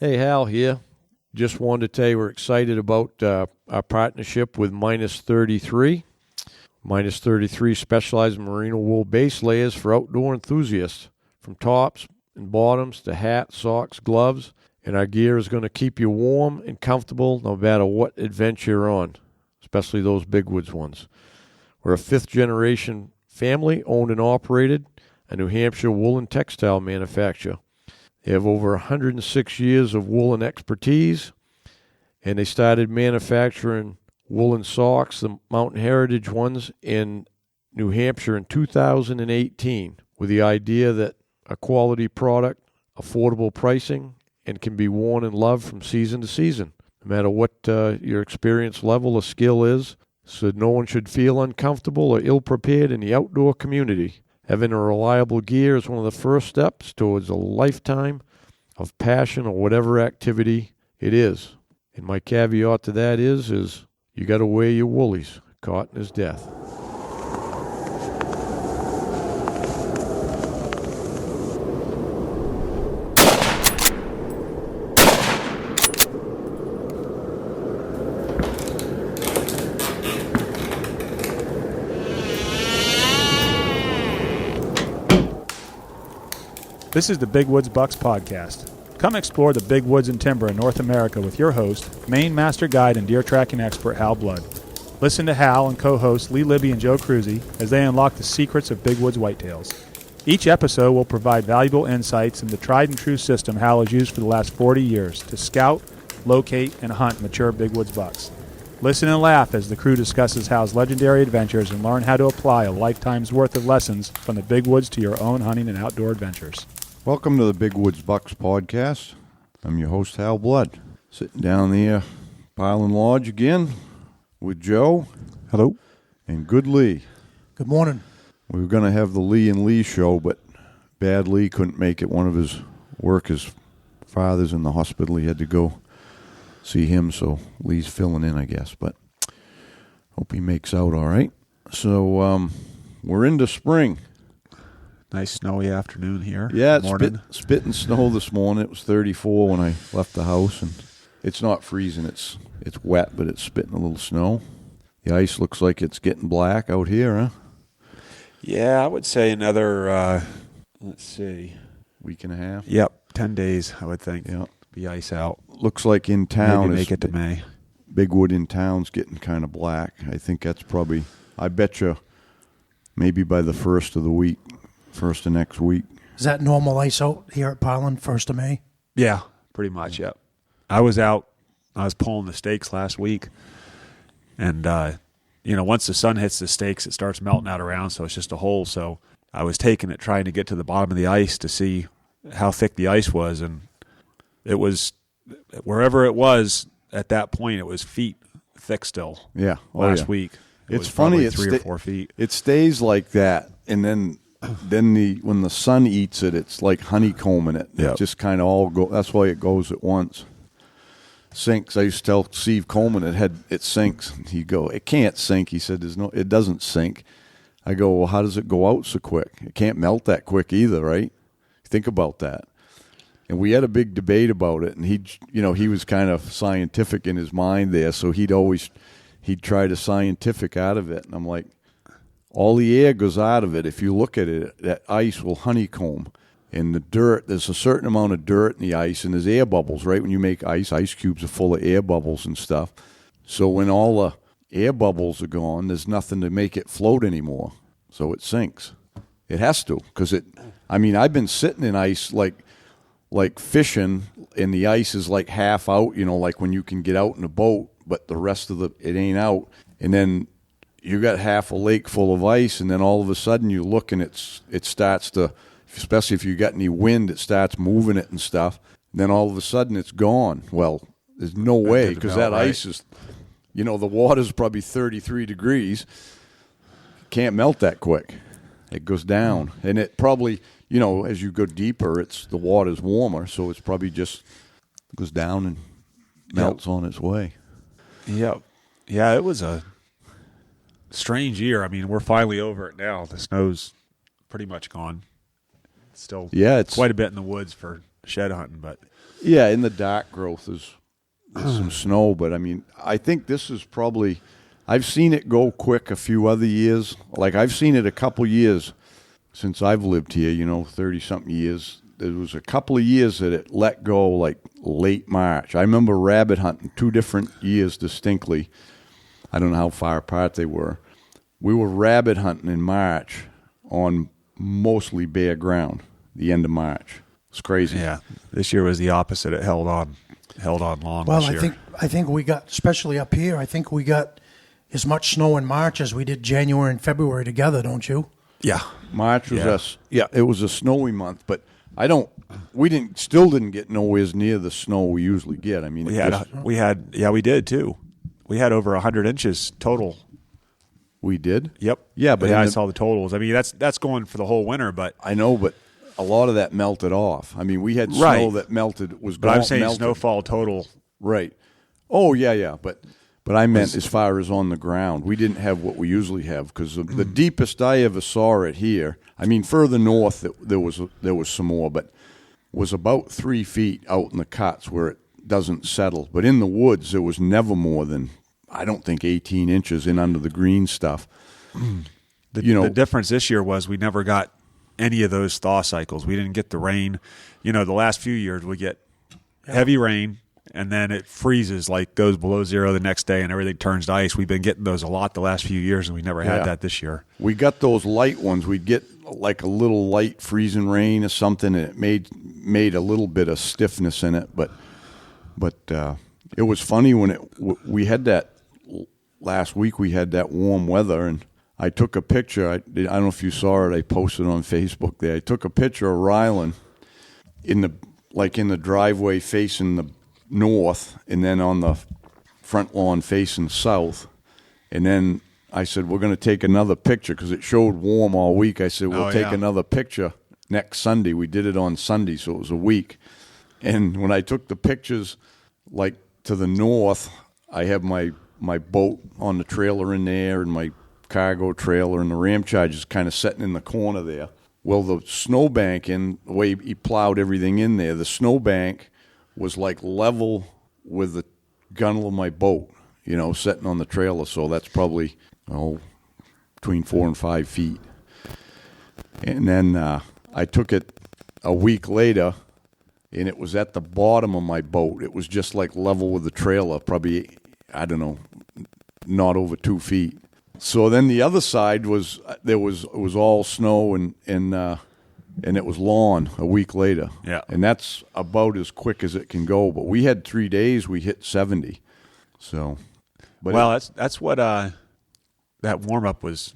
Hey, Hal here. Just wanted to tell you we're excited about our partnership with Minus 33. Minus 33 specializes in merino wool base layers for outdoor enthusiasts, from tops and bottoms to hats, socks, gloves, and our gear is going to keep you warm and comfortable no matter what adventure you're on, especially those big woods ones. We're a fifth-generation family, owned and operated, a New Hampshire woolen textile manufacturer. They have over 106 years of woolen expertise, and they started manufacturing woolen socks, the Mountain Heritage ones, in New Hampshire in 2018, with the idea that a quality product, affordable pricing, and can be worn and loved from season to season, no matter what your experience level or skill is, so no one should feel uncomfortable or ill-prepared in the outdoor community. Having a reliable gear is one of the first steps towards a lifetime of passion or whatever activity it is. And my caveat to that is you got to wear your woolies. Cotton is death. This is the Big Woods Bucks podcast. Come explore the big woods and timber in North America with your host, Maine master guide and deer tracking expert Hal Blood. Listen to Hal and co-hosts Lee Libby and Joe Cruzy as they unlock the secrets of big woods whitetails. Each episode will provide valuable insights into the tried and true system Hal has used for the last 40 years to scout, locate, and hunt mature big woods bucks. Listen and laugh as the crew discusses Hal's legendary adventures and learn how to apply a lifetime's worth of lessons from the big woods to your own hunting and outdoor adventures. Welcome to the Big Woods Bucks podcast. I'm your host, Hal Blood. Sitting down there, Piling Lodge again with Joe. Hello. And Good Lee. Good morning. We were going to have the Lee and Lee show, but Bad Lee couldn't make it. One of his father's in the hospital. He had to go see him, so Lee's filling in, I guess. But hope he makes out all right. So we're into spring. Nice snowy afternoon here. Yeah, it's spitting snow this morning. It was 34 when I left the house, and it's not freezing. It's wet, but it's spitting a little snow. The ice looks like it's getting black out here, huh? Yeah, I would say another, week and a half? Yep, 10 days, I would think. Yep. Be ice out. Looks like in town. Maybe make it to May. Big Wood in town's getting kind of black. I think that's probably, I bet you, maybe by the first of next week. Is that normal ice out here at Piling, 1st of May? Yeah, pretty much, yep. I was pulling the stakes last week, and, once the sun hits the stakes, it starts melting out around, so it's just a hole. So I was taking it, trying to get to the bottom of the ice to see how thick the ice was, and it was, wherever it was at that point, it was feet thick still. Yeah. Last week. It's funny. It's 3 or 4 feet. It stays like that, and then when the sun eats it, it's like honeycombing it. Yep. It just kind of all go. That's why it goes at once. Sinks. I used to tell Steve Coleman it sinks. He'd go, it can't sink. He said, it doesn't sink. I go, well, how does it go out so quick? It can't melt that quick either, right? Think about that. And we had a big debate about it, and he was kind of scientific in his mind there, so he'd try to scientific out of it, and I'm like, all the air goes out of it. If you look at it, that ice will honeycomb. And the dirt, there's a certain amount of dirt in the ice, and there's air bubbles, right? When you make ice cubes are full of air bubbles and stuff. So when all the air bubbles are gone, there's nothing to make it float anymore. So it sinks. It has to, because I've been sitting in ice like fishing, and the ice is like half out, like when you can get out in a boat, but the rest of it ain't out. And then you got half a lake full of ice, and then all of a sudden you look and it starts to, especially if you got any wind, it starts moving it and stuff. And then all of a sudden it's gone. Well, there's no way, because that ice is, the water's probably 33 degrees. Can't melt that quick. It goes down. And it probably, as you go deeper, the water's warmer, so it's probably just goes down and melts on its way. Yep. Yeah, it was a strange year. We're finally over it now. The snow's pretty much gone. Still, it's quite a bit in the woods for shed hunting, but Yeah, in the dark growth is some snow, but I mean, I think this is probably. I've seen it go quick a few other years. Like I've seen it a couple years since I've lived here. 30-something years. There was a couple of years that it let go like late March. I remember rabbit hunting 2 different years distinctly. I don't know how far apart they were. We were rabbit hunting in March on mostly bare ground. The end of March. It's crazy. Yeah, this year was the opposite. It held on long. Well, this year. I think we got, especially up here, I think we got as much snow in March as we did January and February together, don't you? Yeah, March was it was a snowy month, but we still didn't get nowhere near the snow we usually get. I mean, we did too. We had over 100 inches total. We did? Yep. Yeah, but I saw the totals. I mean, that's going for the whole winter, but I know, but a lot of that melted off. I mean, we had snow that melted. But I'm saying snowfall total. Right. Oh, yeah. But I meant as far as on the ground. We didn't have what we usually have because the deepest I ever saw it here, I mean, further north there was some more, but was about 3 feet out in the cuts where it doesn't settle. But in the woods, there was never more than, I don't think, 18 inches in under the green stuff. The difference this year was we never got any of those thaw cycles. We didn't get the rain. The last few years we get heavy rain and then it freezes, like goes below zero the next day and everything turns to ice. We've been getting those a lot the last few years and we never had that this year. We got those light ones. We'd get like a little light freezing rain or something and it made a little bit of stiffness in it. But it was funny when we had that last week. We had that warm weather and I took a picture. I don't know if you saw it. I posted on Facebook there. I took a picture of Rylan in the driveway facing the north, and then on the front lawn facing south. And then I said, we're going to take another picture because it showed warm all week. I said, we'll take another picture next Sunday. We did it on Sunday, so it was a week. And when I took the pictures, like to the north, I have my boat on the trailer in there and my cargo trailer and the ram charge is kind of sitting in the corner there. Well, the snowbank, in the way he plowed everything in there, the snowbank was like level with the gunnel of my boat, sitting on the trailer. So that's probably between 4 and 5 feet. And then I took it a week later, and it was at the bottom of my boat. It was just like level with the trailer, probably, I don't know, not over 2 feet. So then the other side was all snow and it was lawn a week later. Yeah. And that's about as quick as it can go. But we had 3 days we hit 70. So, that's what that warm up was.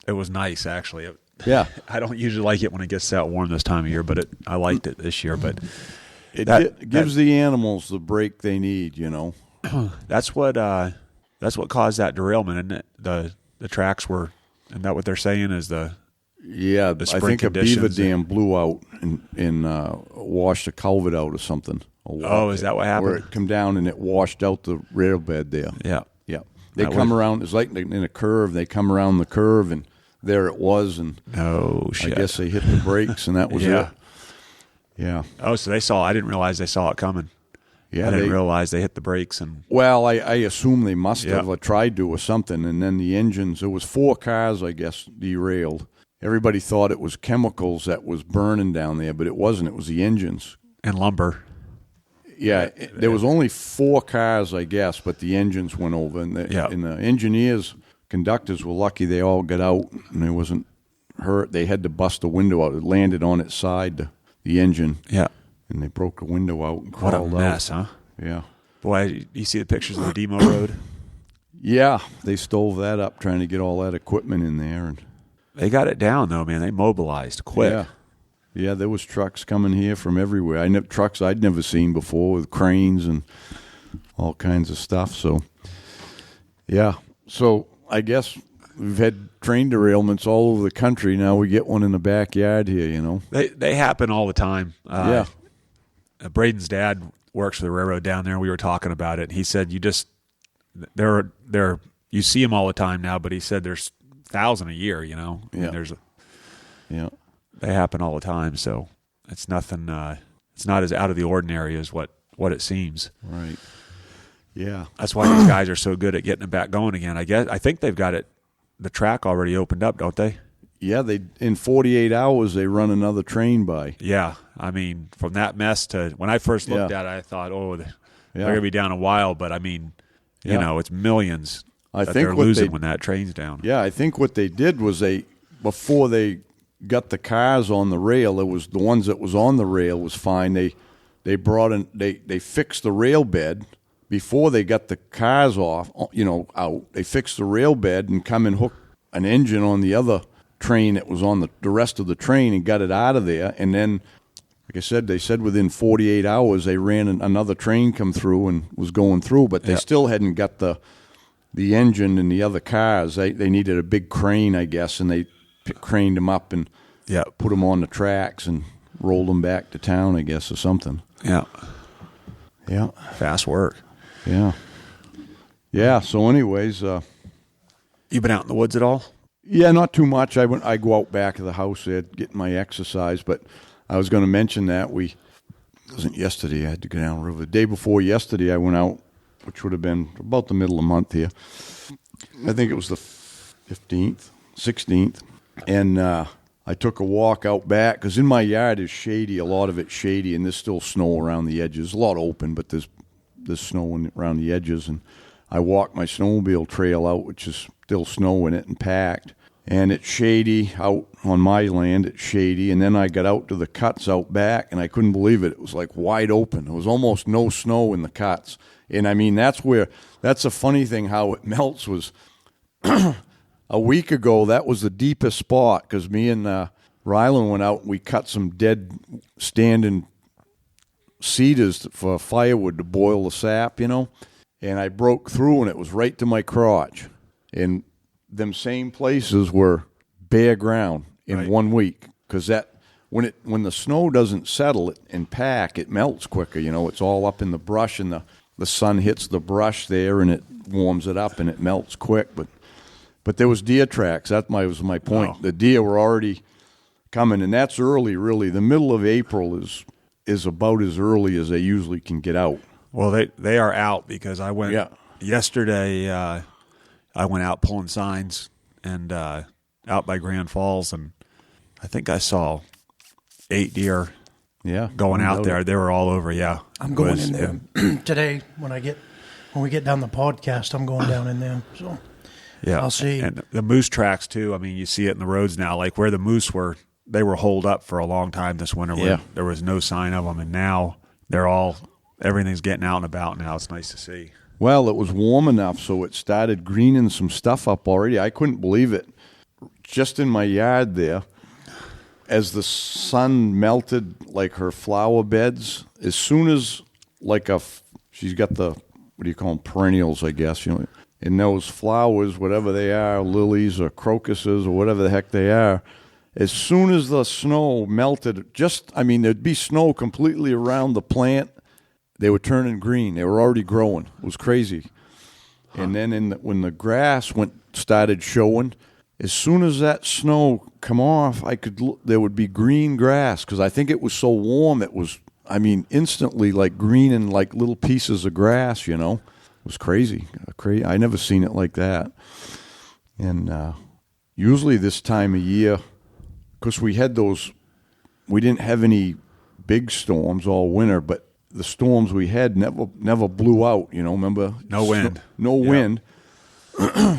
It was nice actually. Yeah. I don't usually like it when it gets that warm this time of year, but I liked it this year. But it gives the animals the break they need. That's what caused that derailment, isn't it? The tracks were, isn't that what they're saying is the I think a beaver dam blew out and washed a culvert out or something. Is that what happened? Where it come down and it washed out the rail bed there. Yeah. They come around, it's like in a curve, they come around the curve and there it was and shit. I guess they hit the brakes and that was it. Yeah. Oh, so I didn't realize they saw it coming. Yeah, I didn't realize they hit the brakes. Well, I assume they must have tried to or something, and then the engines, there was 4 cars, I guess, derailed. Everybody thought it was chemicals that was burning down there, but it wasn't. It was the engines. And lumber. Yeah, there was only 4 cars, I guess, but the engines went over, and the engineers, conductors were lucky they all got out, and they wasn't hurt. They had to bust the window out. It landed on its side, the engine. Yeah. And they broke the window out and crawled out. What a mess, huh? Yeah. Boy, you see the pictures of the demo road? Yeah, they stove that up trying to get all that equipment in there. And they got it down, though, man. They mobilized quick. Yeah, there was trucks coming here from everywhere. Trucks I'd never seen before with cranes and all kinds of stuff. So, yeah. So I guess we've had train derailments all over the country. Now we get one in the backyard here, They happen all the time. Braden's dad works for the railroad down there. We were talking about it. He said you see them all the time now, but he said there's 1,000 a year, Yeah. They happen all the time, so it's nothing. It's not as out of the ordinary as what what it seems. Right. Yeah. That's why these guys are so good at getting it back going again. I think they've got the track already opened up, don't they? Yeah, they in 48 hours they run another train by. Yeah, I mean, from that mess to when I first looked at it, I thought, they're going to be down a while. But I mean, you know, it's millions that they're losing when that train's down. Yeah, I think what they did was before they got the cars on the rail, it was the ones that was on the rail was fine. They brought in they fixed the rail bed before they got the cars off. You know, out. They fixed the rail bed and come and hook an engine on the other train that was on the rest of the train and got it out of there. And then, like I said, they said within 48 hours they ran another train come through and was going through, but they still hadn't got the engine and the other cars. They needed a big crane, I guess, and they craned them up and put them on the tracks and rolled them back to town, I guess, or something. Yeah. Yeah. Fast work. Yeah. Yeah, so anyways... you been out in the woods at all? Yeah, not too much. I go out back of the house there getting my exercise, but I was going to mention that it wasn't yesterday. I had to go down the river. The day before yesterday, I went out, which would have been about the middle of the month here. I think it was the 15th, 16th, and I took a walk out back because in my yard is shady. A lot of it's shady, and there's still snow around the edges. A lot open, but there's snow around the edges, and I walked my snowmobile trail out, which is still snow in it and packed. And it's shady out on my land. It's shady. And then I got out to the cuts out back, and I couldn't believe it. It was like wide open. There was almost no snow in the cuts. And, I mean, that's a funny thing how it melts was a week ago, that was the deepest spot because me and Rylan went out and we cut some dead standing cedars for firewood to boil the sap, you know. And I broke through, and it was right to my crotch. And them same places were bare ground in 1 week because when the snow doesn't settle and pack, it melts quicker. You know, it's all up in the brush, and the sun hits the brush there, and it warms it up, and it melts quick. But there was deer tracks. That was my point. Oh. The deer were already coming, and that's early, really. The middle of April is about as early as they usually can get out. Well, they are out because I went yesterday. I went out pulling signs and out by Grand Falls, and I think I saw 8 deer going out there. They were all over, I'm going in there today when we get down the podcast, I'm going down in there. So I'll see. And the moose tracks, too. I mean, you see it in the roads now, like where the moose were, they were holed up for a long time this winter where there was no sign of them, and now everything's getting out and about now. It's nice to see. Well, it was warm enough, so it started greening some stuff up already. I couldn't believe it. Just in my yard there, as the sun melted, like her flower beds, as soon as she's got the, what do you call them, perennials, I guess, you know, and those flowers, whatever they are, lilies or crocuses or whatever the heck they are, as soon as the snow melted, there'd be snow completely around the plant. They were turning green. They were already growing. It was crazy. Huh. And then when the grass started showing, as soon as that snow come off, there would be green grass because I think it was so warm. It was, instantly like green and like little pieces of grass. You know, it was crazy. I never seen it like that. And usually this time of year, because we didn't have any big storms all winter, but the storms we had never blew out, you know, remember? No wind. No wind.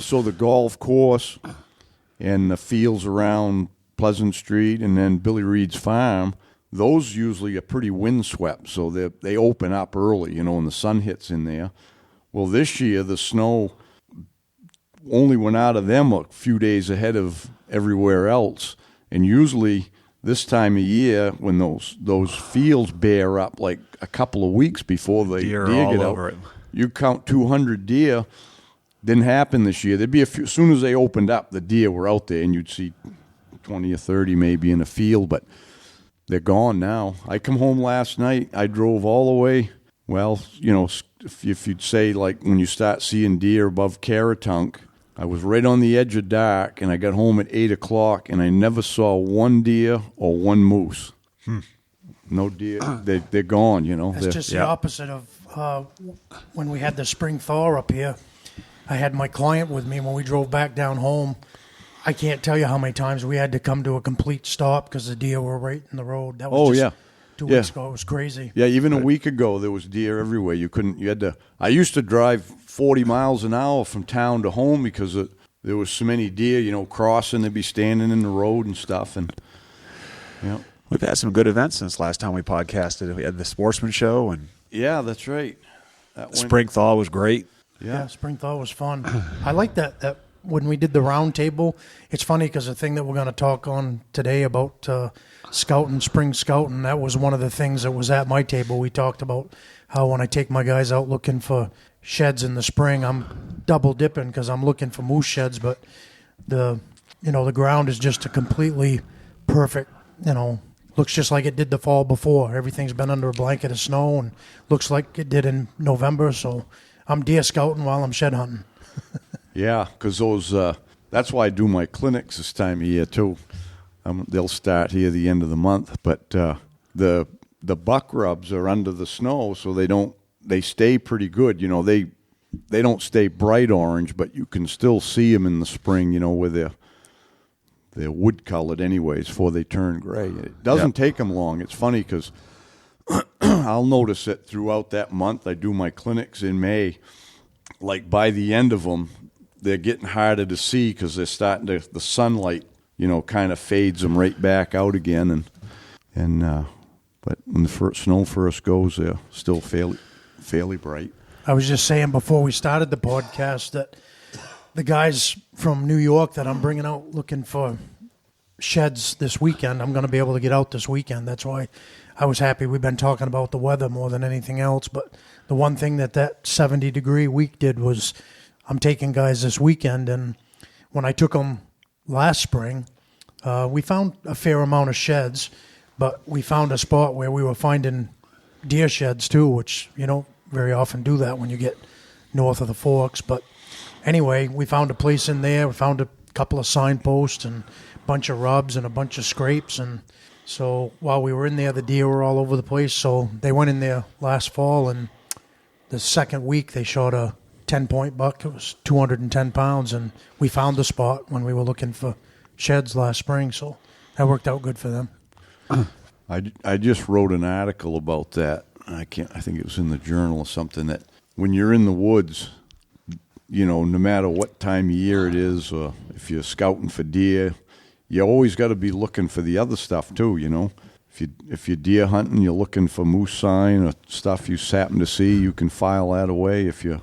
So the golf course and the fields around Pleasant Street and then Billy Reed's farm, those usually are pretty windswept, so they open up early, you know, and the sun hits in there. Well, this year the snow only went out of them a few days ahead of everywhere else, and usually this time of year, when those fields bear up like a couple of weeks before the deer get out, you count 200 deer. Didn't happen this year. There'd be a few. As soon as they opened up, the deer were out there, and you'd see 20 or 30 maybe in a field, but they're gone now. I come home last night. I drove all the way. Well, you know, if you'd say like when you start seeing deer above Caratunk, I was right on the edge of dark, and I got home at 8 o'clock, and I never saw one deer or one moose. No deer. They're gone, you know. It's They're- just the opposite of when we had the spring thaw up here. I had my client with me when we drove back down home. I can't tell you how many times we had to come to a complete stop because the deer were right in the road. That was just 2 weeks ago. It was crazy. Yeah, even a week ago there was deer everywhere. You had to. I used to drive 40 miles an hour from town to home because there was so many deer, you know, crossing. They'd be standing in the road and stuff. And yeah, We've had some good events since last time we podcasted. We had the Sportsman Show, and yeah, that's right. That went- Spring Thaw was great. Yeah, spring thaw was fun. I like that when we did the round table. It's funny because the thing that we're going to talk on today about scouting, spring scouting, that was one of the things that was at my table. We talked about how when I take my guys out looking for sheds in the spring, I'm double dipping because I'm looking for moose sheds, but the ground is just a completely perfect, looks just like it did the fall before. Everything's been under a blanket of snow and looks like it did in November, so I'm deer scouting while I'm shed hunting. Yeah, because those. That's why I do my clinics this time of year too. They'll start here the end of the month, but the buck rubs are under the snow, so they stay pretty good. You know, they don't stay bright orange, but you can still see them in the spring. You know, where they're wood colored anyways before they turn gray. It doesn't take them long. It's funny because I'll notice it throughout that month. I do my clinics in May. Like by the end of them, they're getting harder to see because they're starting to, the sunlight, kind of fades them right back out again. But when the snow first goes, they're still fairly bright. I was just saying before we started the podcast that the guys from New York that I'm bringing out looking for sheds this weekend, I'm going to be able to get out this weekend. That's why I was happy. We've been talking about the weather more than anything else, but the one thing that 70-degree week did was I'm taking guys this weekend, and when I took them last spring, we found a fair amount of sheds, but we found a spot where we were finding deer sheds too, which you don't very often do that when you get north of the Forks. But anyway, we found a place in there. We found a couple of signposts and a bunch of rubs and a bunch of scrapes, and so while we were in there, the deer were all over the place. So they went in there last fall, and the second week they shot a 10-point buck. It was 210 pounds, and we found the spot when we were looking for sheds last spring. So that worked out good for them. I just wrote an article about that. I think it was in the Journal or something, that when you're in the woods, no matter what time of year it is, or if you're scouting for deer, you always got to be looking for the other stuff too. If you're deer hunting, you're looking for moose sign or stuff you happen to see, you can file that away. If you're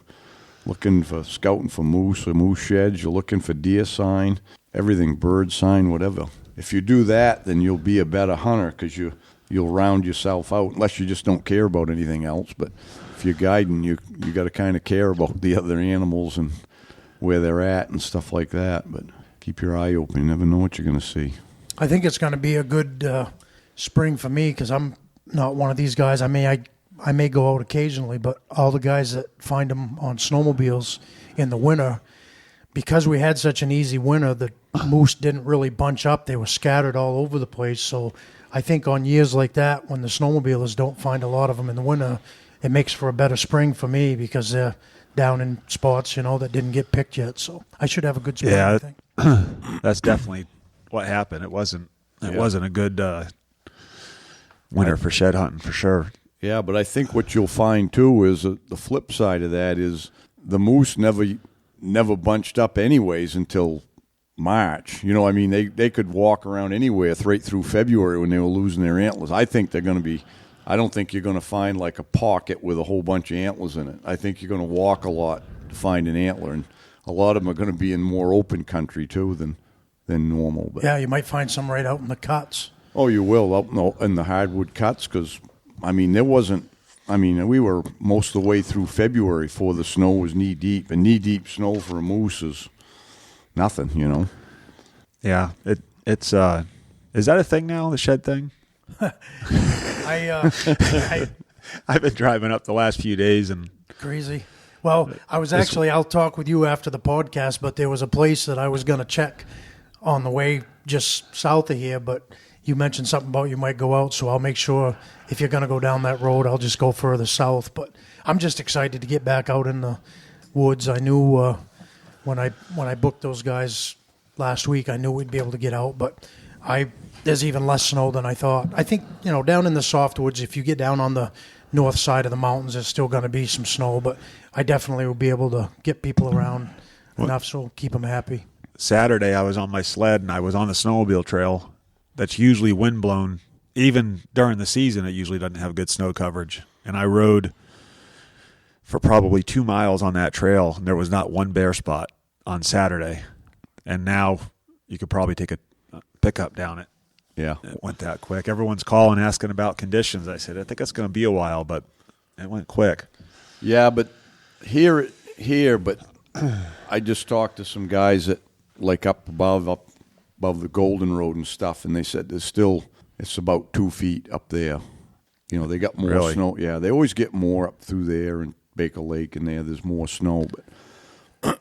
looking for scouting for moose or moose sheds, you're looking for deer sign, everything, bird sign, whatever. If you do that, then you'll be a better hunter because you'll round yourself out, unless you just don't care about anything else. But if you're guiding, you got to kind of care about the other animals and where they're at and stuff like that. But keep your eye open. You never know what you're going to see. I think it's going to be a good spring for me because I'm not one of these guys. I may go out occasionally, but all the guys that find them on snowmobiles in the winter, because we had such an easy winter, the moose didn't really bunch up. They were scattered all over the place. So I think on years like that, when the snowmobilers don't find a lot of them in the winter, it makes for a better spring for me because they're down in spots, that didn't get picked yet. So I should have a good spring, I think. That's definitely what happened. It wasn't a good winter for shed hunting for sure. Yeah, but I think what you'll find too is the flip side of that is the moose never bunched up anyways until March. They could walk around anywhere right through February when they were losing their antlers. I think they're going to be. I don't think you're going to find like a pocket with a whole bunch of antlers in it. I think you're going to walk a lot to find an antler, and a lot of them are going to be in more open country too than normal. But yeah, you might find some right out in the cuts. Oh, you will out in the hardwood cuts because, there wasn't. We were most of the way through February before the snow was knee deep, and knee deep snow for a moose is nothing, Yeah, it's. Is that a thing now? The shed thing. I've been driving up the last few days and crazy. Well, I was actually. I'll talk with you after the podcast, but there was a place that I was going to check on the way just south of here, but you mentioned something about you might go out, so I'll make sure if you're going to go down that road, I'll just go further south. But I'm just excited to get back out in the woods. I knew when I booked those guys last week, I knew we'd be able to get out, but there's even less snow than I thought. I think, down in the softwoods, if you get down on the north side of the mountains, there's still going to be some snow, but I definitely will be able to get people around enough so keep them happy. Saturday, I was on my sled, and I was on the snowmobile trail that's usually windblown. Even during the season, it usually doesn't have good snow coverage. And I rode for probably 2 miles on that trail, and there was not one bare spot on Saturday. And now you could probably take a pickup down it. Yeah. It went that quick. Everyone's calling, asking about conditions. I said, I think it's going to be a while, but it went quick. Yeah, but here, but I just talked to some guys that up above the Golden Road and stuff, and they said it's about 2 feet up there. They got more snow. Yeah, they always get more up through there and Baker Lake and there's more snow. But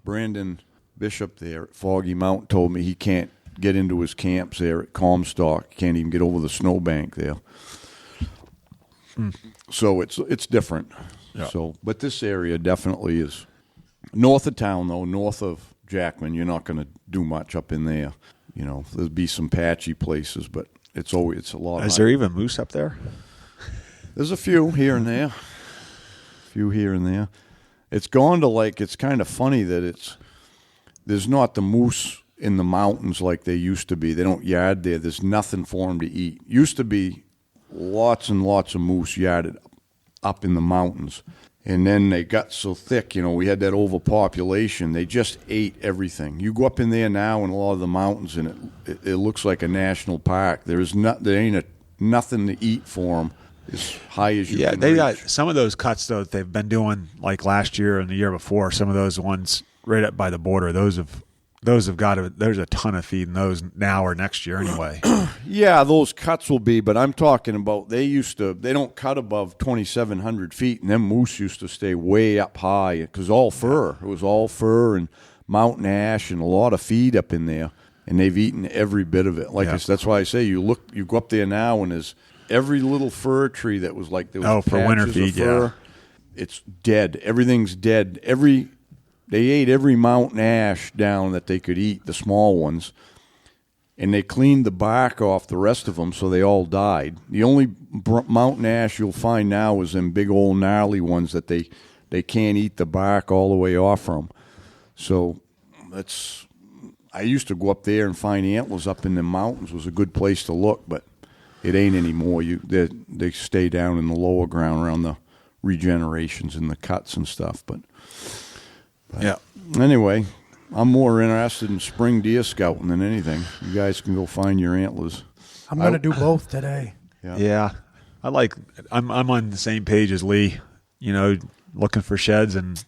Brandon Bishop there at Foggy Mountain told me he can't get into his camps there at Comstock. Can't even get over the snowbank there. So it's different. Yeah. So, but this area definitely is north of town, though. North of Jackman, you're not going to do much up in there. There'll be some patchy places, but it's a lot. Is there even moose up there? There's a few here and there. It's gone to it's kind of funny that there's not the moose in the mountains like they used to be. They don't yard there. There's nothing for them to eat. Used to be lots and lots of moose yarded up in the mountains. And then they got so thick, we had that overpopulation. They just ate everything. You go up in there now in a lot of the mountains, and it looks like a national park. There ain't nothing to eat for them as high as you can they reach. got some of those cuts, though, that they've been doing like last year and the year before. Some of those ones right up by the border, those have there's a ton of feed in those now or next year anyway. Yeah, those cuts will be, but I'm talking about they don't cut above 2,700 feet, and them moose used to stay way up high because all fur. It was all fur and mountain ash and a lot of feed up in there, and they've eaten every bit of it. That's why I say you go up there now, and there's every little fir tree that was like there was for winter feed, fur, it's dead. Everything's dead. They ate every mountain ash down that they could eat, the small ones, and they cleaned the bark off the rest of them, so they all died. The only mountain ash you'll find now is them big old gnarly ones that they can't eat the bark all the way off from. So I used to go up there and find antlers up in the mountains. It was a good place to look, but it ain't anymore. They stay down in the lower ground around the regenerations and the cuts and stuff, but yeah. Anyway, I'm more interested in spring deer scouting than anything. You guys can go find your antlers. I'm going to do both today. Yeah. I'm on the same page as Lee, looking for sheds and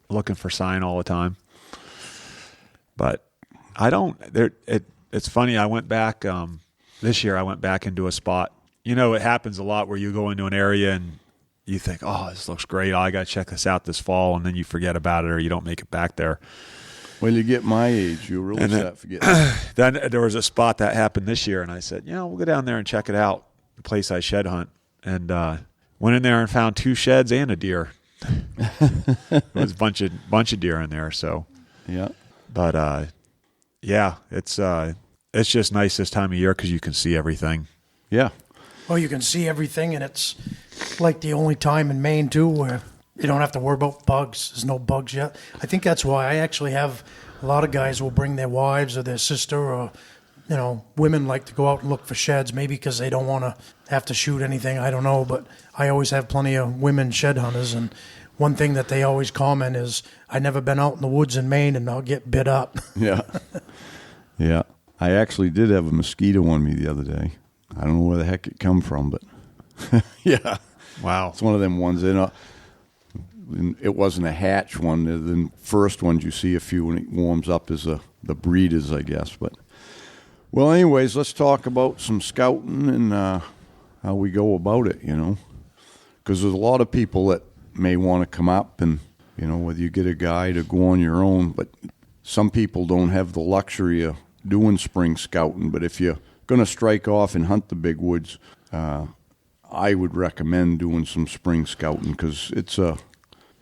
looking for sign all the time. But it's funny. I went back, this year I went back into a spot. It happens a lot where you go into an area and you think, oh, this looks great. I got to check this out this fall, and then you forget about it or you don't make it back there. When you get my age, you'll really start forgetting. Then there was a spot that happened this year, and I said, we'll go down there and check it out, the place I shed hunt. And went in there and found 2 sheds and a deer. It was a bunch of deer in there. So yeah, but it's just nice this time of year because you can see everything. Yeah. Well, you can see everything, and it's like the only time in Maine, too, where you don't have to worry about bugs. There's no bugs yet. I think that's why I actually have a lot of guys will bring their wives or their sister or, women like to go out and look for sheds, maybe because they don't want to have to shoot anything. I don't know, but I always have plenty of women shed hunters, and one thing that they always comment is, I never been out in the woods in Maine and I'll get bit up. Yeah. Yeah. I actually did have a mosquito on me the other day. I don't know where the heck it come from, but yeah. Wow. It's one of them ones. It wasn't a hatch one. The first ones you see a few when it warms up is the breeders, I guess. But well, anyways, let's talk about some scouting and how we go about it, because there's a lot of people that may want to come up and, whether you get a guide or go on your own, but some people don't have the luxury of doing spring scouting. But if you gonna strike off and hunt the big woods, I would recommend doing some spring scouting, because it's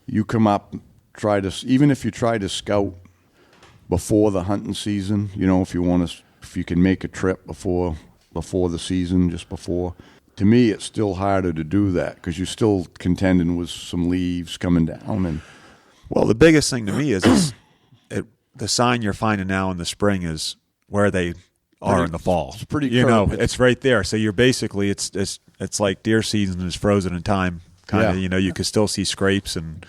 you come up, even if you try to scout before the hunting season, if you can make a trip before the season, just before. To me, it's still harder to do that because you're still contending with some leaves coming down. And well, the biggest thing to me is the sign you're finding now in the spring is where they are in the fall. It's pretty, it's right there. So you're basically it's like deer season is frozen in time. Kind of, you can still see scrapes and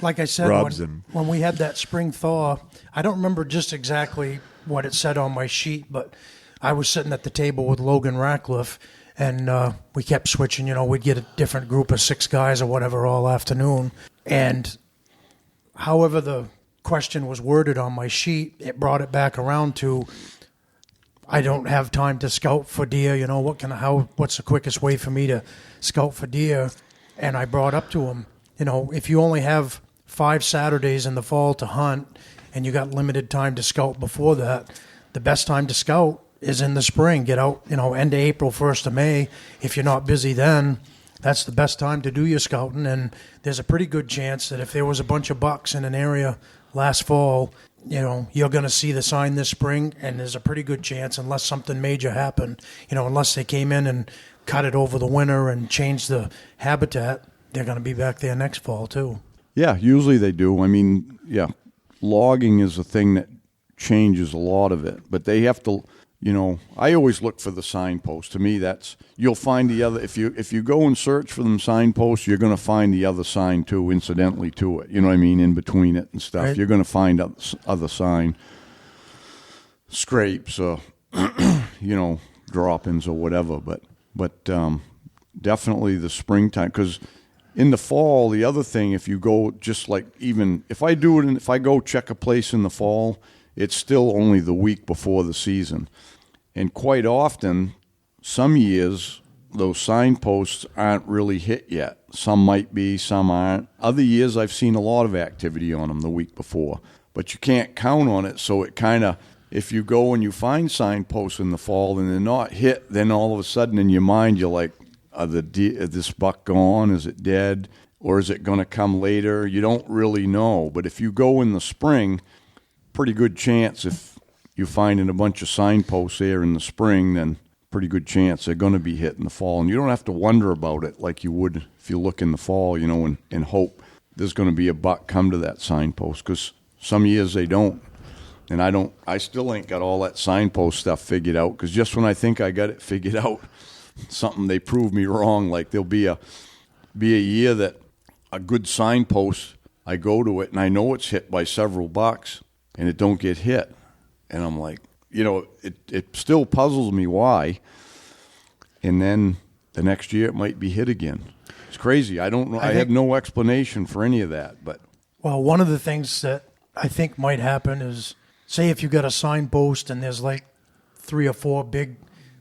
like I said, rubs when we had that spring thaw, I don't remember just exactly what it said on my sheet, but I was sitting at the table with Logan Ratcliffe, and we kept switching. We'd get a different group of 6 guys or whatever all afternoon. And however the question was worded on my sheet, it brought it back around to, I don't have time to scout for deer. What's the quickest way for me to scout for deer? And I brought up to him, if you only have 5 Saturdays in the fall to hunt and you got limited time to scout before that, the best time to scout is in the spring. Get out, end of April, 1st of May. If you're not busy then, that's the best time to do your scouting. And there's a pretty good chance that if there was a bunch of bucks in an area last fall, you're going to see the sign this spring, and there's a pretty good chance, unless something major happened, unless they came in and cut it over the winter and changed the habitat, they're going to be back there next fall too. Yeah, usually they do. I mean, logging is a thing that changes a lot of it, but they have to, I always look for the signpost. To me, you'll find the other, if you go and search for them signposts, you're going to find the other sign too, incidentally to it, in between it and stuff. Right. You're going to find other sign, scrapes or, drop-ins or whatever, but definitely the springtime, because in the fall, the other thing, if you go just like, even if I do it, if I go check a place in the fall, it's still only the week before the season. And quite often, some years, those signposts aren't really hit yet. Some might be, some aren't. Other years, I've seen a lot of activity on them the week before. But you can't count on it, so it kind of, if you go and you find signposts in the fall and they're not hit, then all of a sudden in your mind, you're like, is this buck gone? Is it dead? Or is it going to come later? You don't really know. But if you go in the spring, pretty good chance if you're finding a bunch of signposts there in the spring, then pretty good chance they're going to be hit in the fall. And you don't have to wonder about it like you would if you look in the fall, and hope there's going to be a buck come to that signpost, because some years they don't. And I still ain't got all that signpost stuff figured out, because just when I think I got it figured out, they prove me wrong. Like there'll be a year that a good signpost, I go to it and I know it's hit by several bucks and it don't get hit. And I'm like, it still puzzles me why. And then the next year it might be hit again. It's crazy. I don't know. I have no explanation for any of that. But well, one of the things that I think might happen is, say if you got a signpost and there's like 3 or 4 big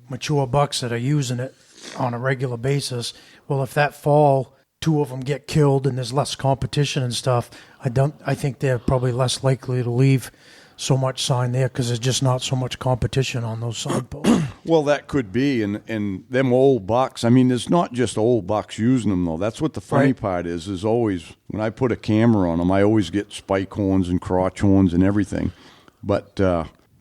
mature bucks that are using it on a regular basis. Well, if that fall 2 of them get killed and there's less competition and stuff, I think they're probably less likely to leave so much sign there, because there's just not so much competition on those signposts. Well, that could be, and them old bucks. I mean, there's not just old bucks using them though. That's what the funny part is always when I put a camera on them, I always get spike horns and crotch horns and everything, but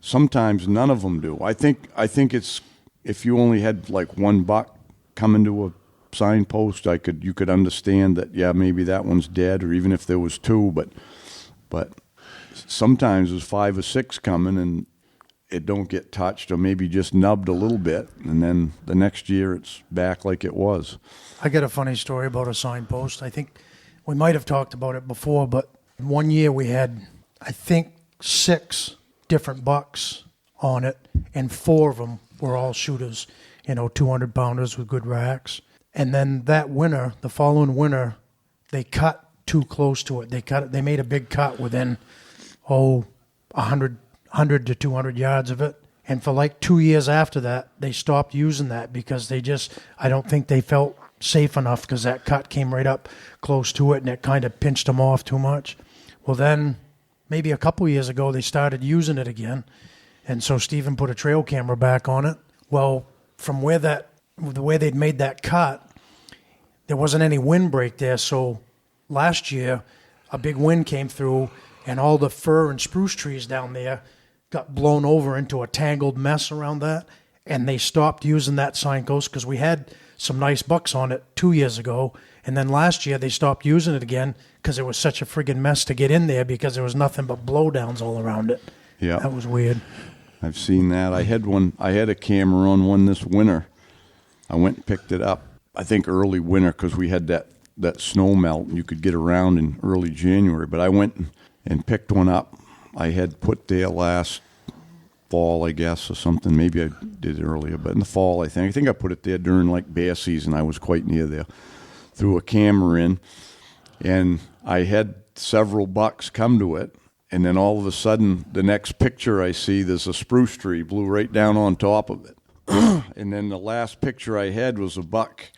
sometimes none of them do. I think it's, if you only had like 1 buck come into a signpost, you could understand that, maybe that one's dead, or even if there was 2, but sometimes there's 5 or 6 coming and it don't get touched, or maybe just nubbed a little bit, and then the next year it's back like it was. I got a funny story about a signpost. I think we might have talked about it before, but one year we had, I think, 6 different bucks on it, and 4 of them were all shooters, 200-pounders with good racks. And then that winter, the following winter, they cut too close to it. They made a big cut within 100 to 200 yards of it. And for like 2 years after that, they stopped using that because I don't think they felt safe enough, because that cut came right up close to it and it kind of pinched them off too much. Well, then maybe a couple years ago, they started using it again. And so Stephen put a trail camera back on it, Well, from the way they'd made that cut, there wasn't any windbreak there. So last year, a big wind came through, and all the fir and spruce trees down there got blown over into a tangled mess around that. And they stopped using that signpost because we had some nice bucks on it 2 years ago. And then last year they stopped using it again because it was such a friggin' mess to get in there because there was nothing but blowdowns all around it. Yeah. That was weird. I've seen that. I had a camera on one this winter. I went and picked it up, I think early winter because we had that snow melt and you could get around in early January. But I went and picked one up. I had put there last fall, I guess, or something. Maybe I did it earlier, but in the fall, I think I put it there during like bear season. I was quite near there. Threw a camera in, and I had several bucks come to it, and then all of a sudden, the next picture I see, there's a spruce tree blew right down on top of it. And then the last picture I had was a buck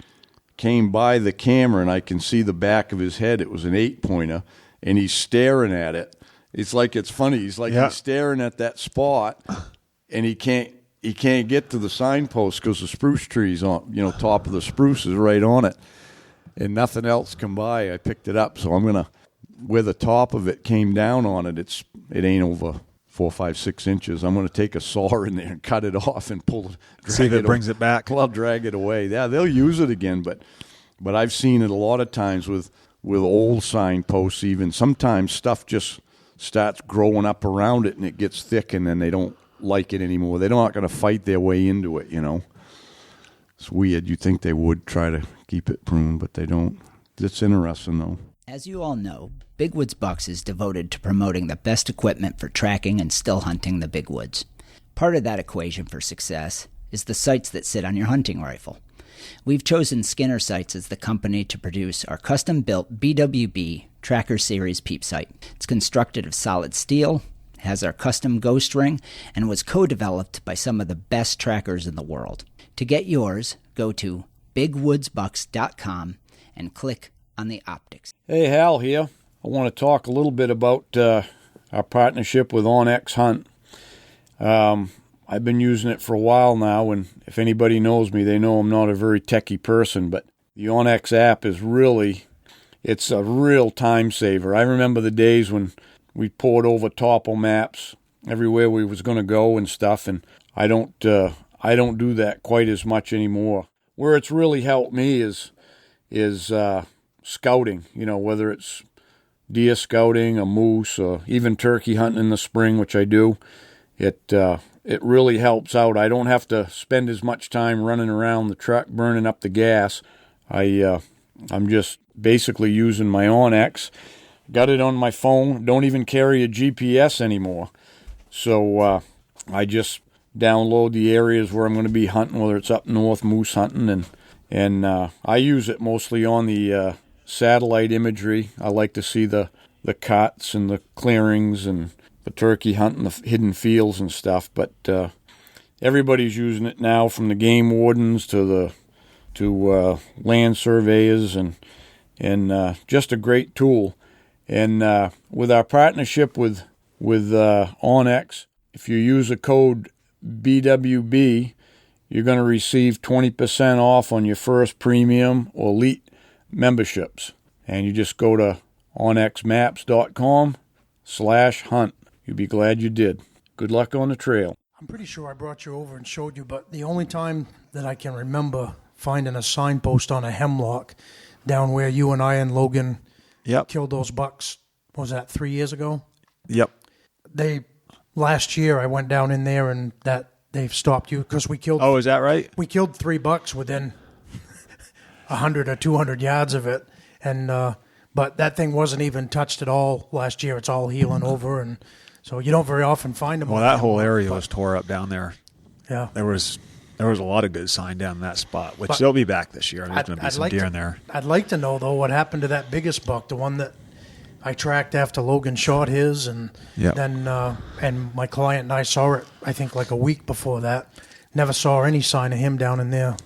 came by the camera, and I can see the back of his head. It was an 8-pointer, and he's staring at it. It's like it's funny. He's like he's staring at that spot, and he can't get to the signpost because the spruce tree's on, top of the spruce is right on it, and nothing else come by. I picked it up, so I'm gonna, where the top of it came down on it. It ain't over 4, 5, 6 inches. I'm gonna take a saw in there and cut it off and pull it. See if it brings it back. I'll drag it away. Yeah, they'll use it again, but I've seen it a lot of times with old signposts. Even sometimes stuff just starts growing up around it and it gets thick and then they don't like it anymore. They're not going to fight their way into it, It's weird. You'd think they would try to keep it pruned, but they don't. It's interesting, though. As you all know, Big Woods Bucks is devoted to promoting the best equipment for tracking and still hunting the big woods. Part of that equation for success is the sights that sit on your hunting rifle. We've chosen Skinner Sights as the company to produce our custom-built BWB Tracker Series peep sight. It's constructed of solid steel, has our custom ghost ring, and was co-developed by some of the best trackers in the world. To get yours, go to bigwoodsbucks.com and click on the optics. Hey, Hal here. I want to talk a little bit about our partnership with OnX Hunt. I've been using it for a while now, and if anybody knows me, they know I'm not a very techie person, but the OnX app is it's a real time saver. I remember the days when we poured over topo maps everywhere we was going to go and stuff, and I don't do that quite as much anymore. Where it's really helped me is scouting, whether it's deer scouting, a moose, or even turkey hunting in the spring, which I do. It really helps out. I don't have to spend as much time running around the truck burning up the gas. I'm just basically using my OnX. Got it on my phone. Don't even carry a GPS anymore. So I just download the areas where I'm going to be hunting, whether it's up north moose hunting, and I use it mostly on the satellite imagery. I like to see the cuts and the clearings and the turkey hunting, the hidden fields and stuff. But everybody's using it now, from the game wardens to land surveyors, and just a great tool. And with our partnership with OnX, if you use a code BWB, you're going to receive 20% off on your first premium or elite memberships. And you just go to onxmaps.com/hunt. You'll be glad you did. Good luck on the trail. I'm pretty sure I brought you over and showed you, but the only time that I can remember finding a signpost on a hemlock down where you and I and Logan killed those bucks, what was that, 3 years ago? Yep. Last year I went down in there and they've stopped you because we killed. Oh, is that right? We killed 3 bucks within 100 or 200 yards of it, and but that thing wasn't even touched at all last year. It's all healing over, and so you don't very often find them. Well, that whole area was tore up down there. Yeah, there was a lot of good sign down in that spot, which they'll be back this year. There's going to be some deer in there. I'd like to know though what happened to that biggest buck, the one that I tracked after Logan shot his, and then and my client and I saw it, I think, like a week before that. Never saw any sign of him down in there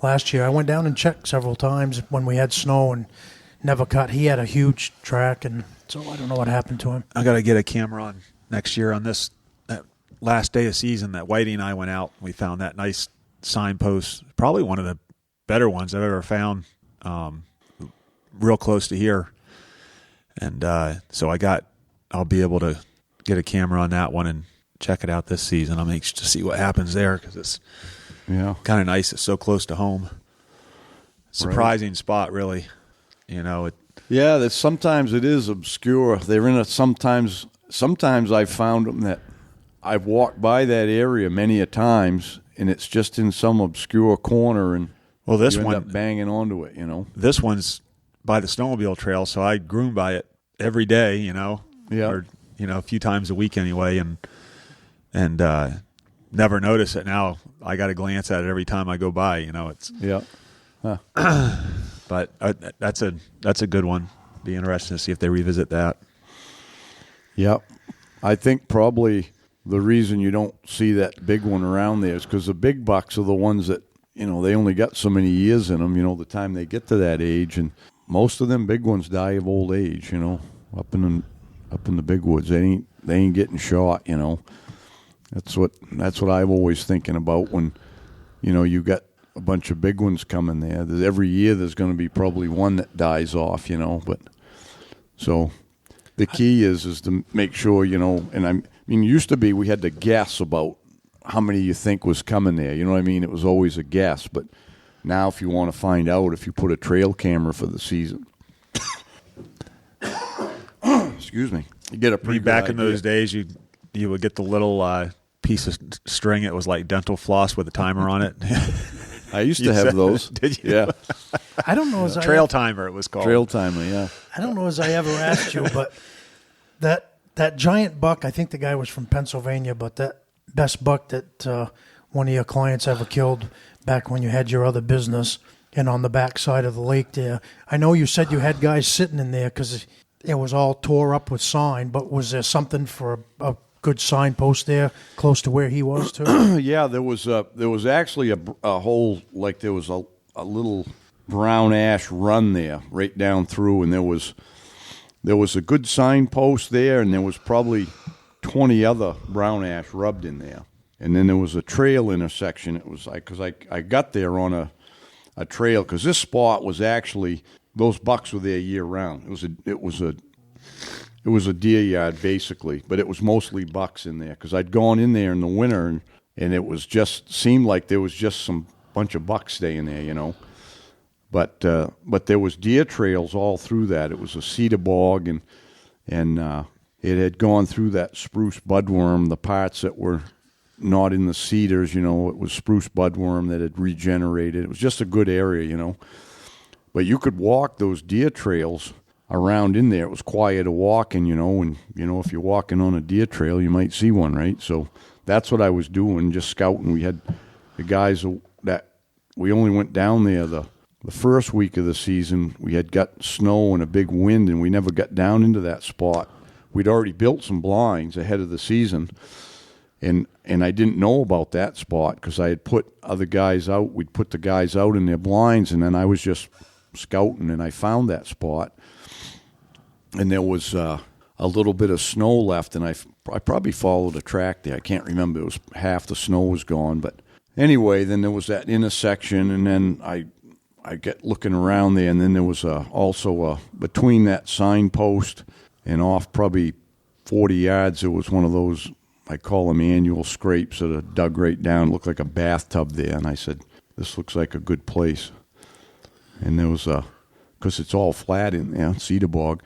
last year. I went down and checked several times when we had snow and never cut. He had a huge track, and so I don't know what happened to him. I got to get a camera on next year on that last day of season that Whitey and I went out. We found that nice signpost, probably one of the better ones I've ever found, real close to here. And so I'll be able to get a camera on that one and check it out this season. I'm anxious to see what happens there because it's kind of nice. It's so close to home. Surprising spot, really. Yeah, sometimes it is obscure. They're in sometimes I've found them that I've walked by that area many a times, and it's just in some obscure corner, and this you end one up banging onto it. This one's by the snowmobile trail, so I groom by it every day. Or a few times a week anyway, and never notice it. Now I got to glance at it every time I go by. It's Huh. But that's a good one. Be interested to see if they revisit that. Yep. I think probably the reason you don't see that big one around there is because the big bucks are the ones that, they only got so many years in them, the time they get to that age. And most of them big ones die of old age, up in the big woods. They ain't getting shot, That's what I'm always thinking about when, you got a bunch of big ones coming there. Every year there's going to be probably one that dies off, but so the key is to make sure, and used to be we had to guess about how many you think was coming there. You know what I mean? It was always a guess, but now if you want to find out, if you put a trail camera for the season, excuse me, you get a pretty back good in idea. those days, you would get the little piece of string. It was like dental floss with a timer on it. I used to have those. Did you? Yeah. I don't know Trail timer, it was called. Trail timer, yeah. I don't know as I ever asked you, but that giant buck, I think the guy was from Pennsylvania, but that best buck that one of your clients ever killed back when you had your other business and on the back side of the lake there, I know you said you had guys sitting in there because it was all tore up with sign, but was there something for a good signpost there close to where he was too? Yeah, there was actually a whole, like there was a little brown ash run there right down through, and there was a good signpost there, and there was probably 20 other brown ash rubbed in there. And then there was a trail intersection. It was like, because I got there on a trail, because this spot was actually, those bucks were there year round. It was a deer yard, basically, but it was mostly bucks in there because I'd gone in there in the winter, and it was just seemed like there was just some bunch of bucks staying there, But there was deer trails all through that. It was a cedar bog, and it had gone through that spruce budworm, the parts that were not in the cedars, it was spruce budworm that had regenerated. It was just a good area, But you could walk those deer trails around in there. It was quiet to walk, and if you're walking on a deer trail, you might see one, right? So that's what I was doing, just scouting. We had the guys that we only went down there the first week of the season. We had got snow and a big wind, and we never got down into that spot. We'd already built some blinds ahead of the season, and I didn't know about that spot because I had put other guys out. We'd put the guys out in their blinds, and then I was just scouting, and I found that spot. And there was a little bit of snow left, and I probably followed a track there. I can't remember. It was half the snow was gone. But anyway, then there was that intersection, and then I get looking around there, and then there was also between that signpost and off probably 40 yards, there was one of those, I call them annual scrapes that are dug right down. It looked like a bathtub there, and I said, this looks like a good place. And there was because it's all flat in there, cedar bog.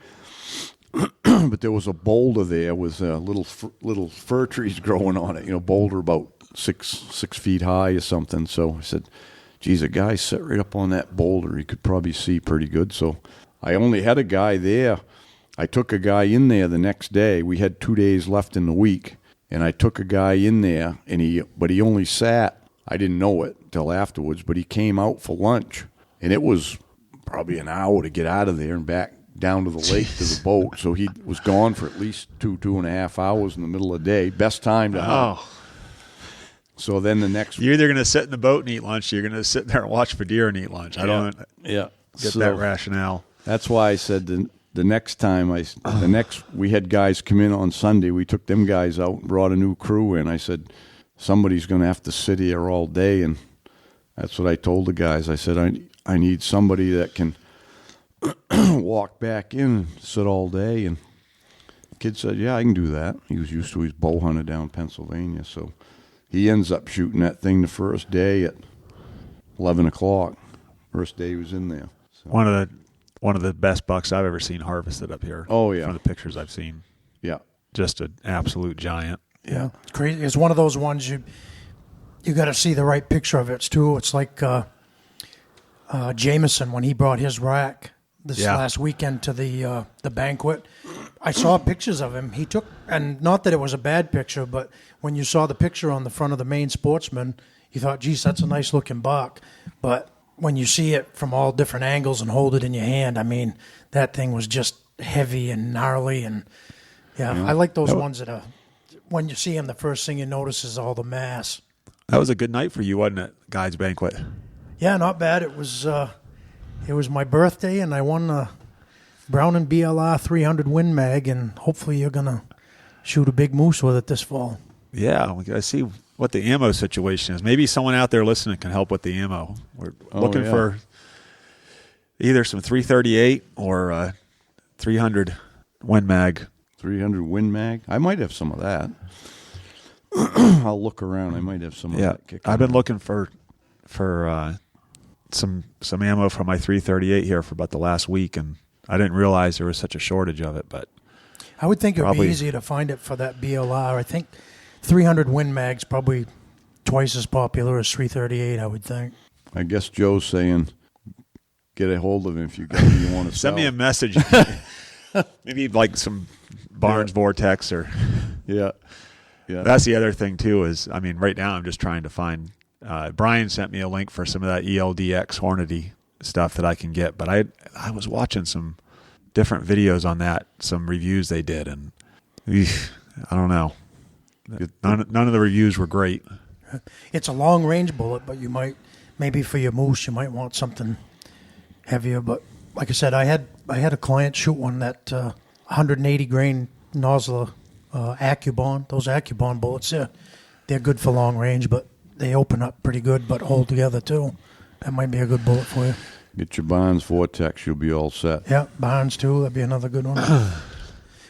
But there was a boulder there with little fir trees growing on it. Boulder about six feet high or something. So I said, "Geez, a guy sat right up on that boulder. He could probably see pretty good." So I only had a guy there. I took a guy in there the next day. We had 2 days left in the week, and I took a guy in there, but he only sat. I didn't know it till afterwards, but he came out for lunch, and it was probably an hour to get out of there and back down to the lake to the boat. So he was gone for at least 2.5 hours in the middle of the day. Best time to hunt. So then the next... You're either going to sit in the boat and eat lunch, or you're going to sit there and watch for deer and eat lunch. I don't get that rationale. That's why I said the next time, we had guys come in on Sunday. We took them guys out and brought a new crew in. I said, somebody's going to have to sit here all day, and That's what I told the guys. I said, I need somebody that can walk back in and sit all day. And the kid said, yeah, I can do that. He was used to his bow hunter down Pennsylvania. So he ends up shooting that thing the first day at 11 o'clock. First day he was in there. So. One of the best bucks I've ever seen harvested up here. Oh, yeah. From the pictures I've seen. Yeah. Just an absolute giant. Yeah, it's crazy. It's one of those ones you got to see the right picture of it too. It's like Jameson when he brought his rack this last weekend to the banquet. I saw pictures of him. He took, and not that it was a bad picture, but when you saw the picture on the front of the Maine Sportsman, you thought, geez, that's a nice looking buck. But when you see it from all different angles and hold it in your hand, I mean, that thing was just heavy and gnarly. And I like those ones that are, when you see them, the first thing you notice is all the mass. That was a good night for you, wasn't it, guys' banquet? Yeah, not bad. It was my birthday, and I won the Brown and BLR 300 Win Mag, and hopefully you're going to shoot a big moose with it this fall. Yeah, we got to see what the ammo situation is. Maybe someone out there listening can help with the ammo. We're looking for either some 338 or 300 Win Mag. 300 Win Mag? I might have some of that. I'll look around. I might have some of that. Kicking I've been looking for some ammo from my 338 here for about the last week, and I didn't realize there was such a shortage of it. But I would think it would be easier to find it for that BLR. I think 300 Win Mag's probably twice as popular as 338, I would think. I guess Joe's saying get a hold of him if you got what you want to Send me a message. Maybe like some Barnes Vortex or... Yeah. That's the other thing, too, is, I mean, right now I'm just trying to find... Brian sent me a link for some of that ELDX Hornady stuff that I can get, but I was watching some different videos on that, some reviews they did, and I don't know. None of the reviews were great. It's a long-range bullet, but you might, maybe for your moose, you might want something heavier. But like I said, I had a client shoot one that 180 grain Nosler Accubon. Those Accubon bullets, they're good for long range, but they open up pretty good, but hold together too. That might be a good bullet for you. Get your Barnes Vortex, you'll be all set. Yeah, Barnes too. That'd be another good one. Well,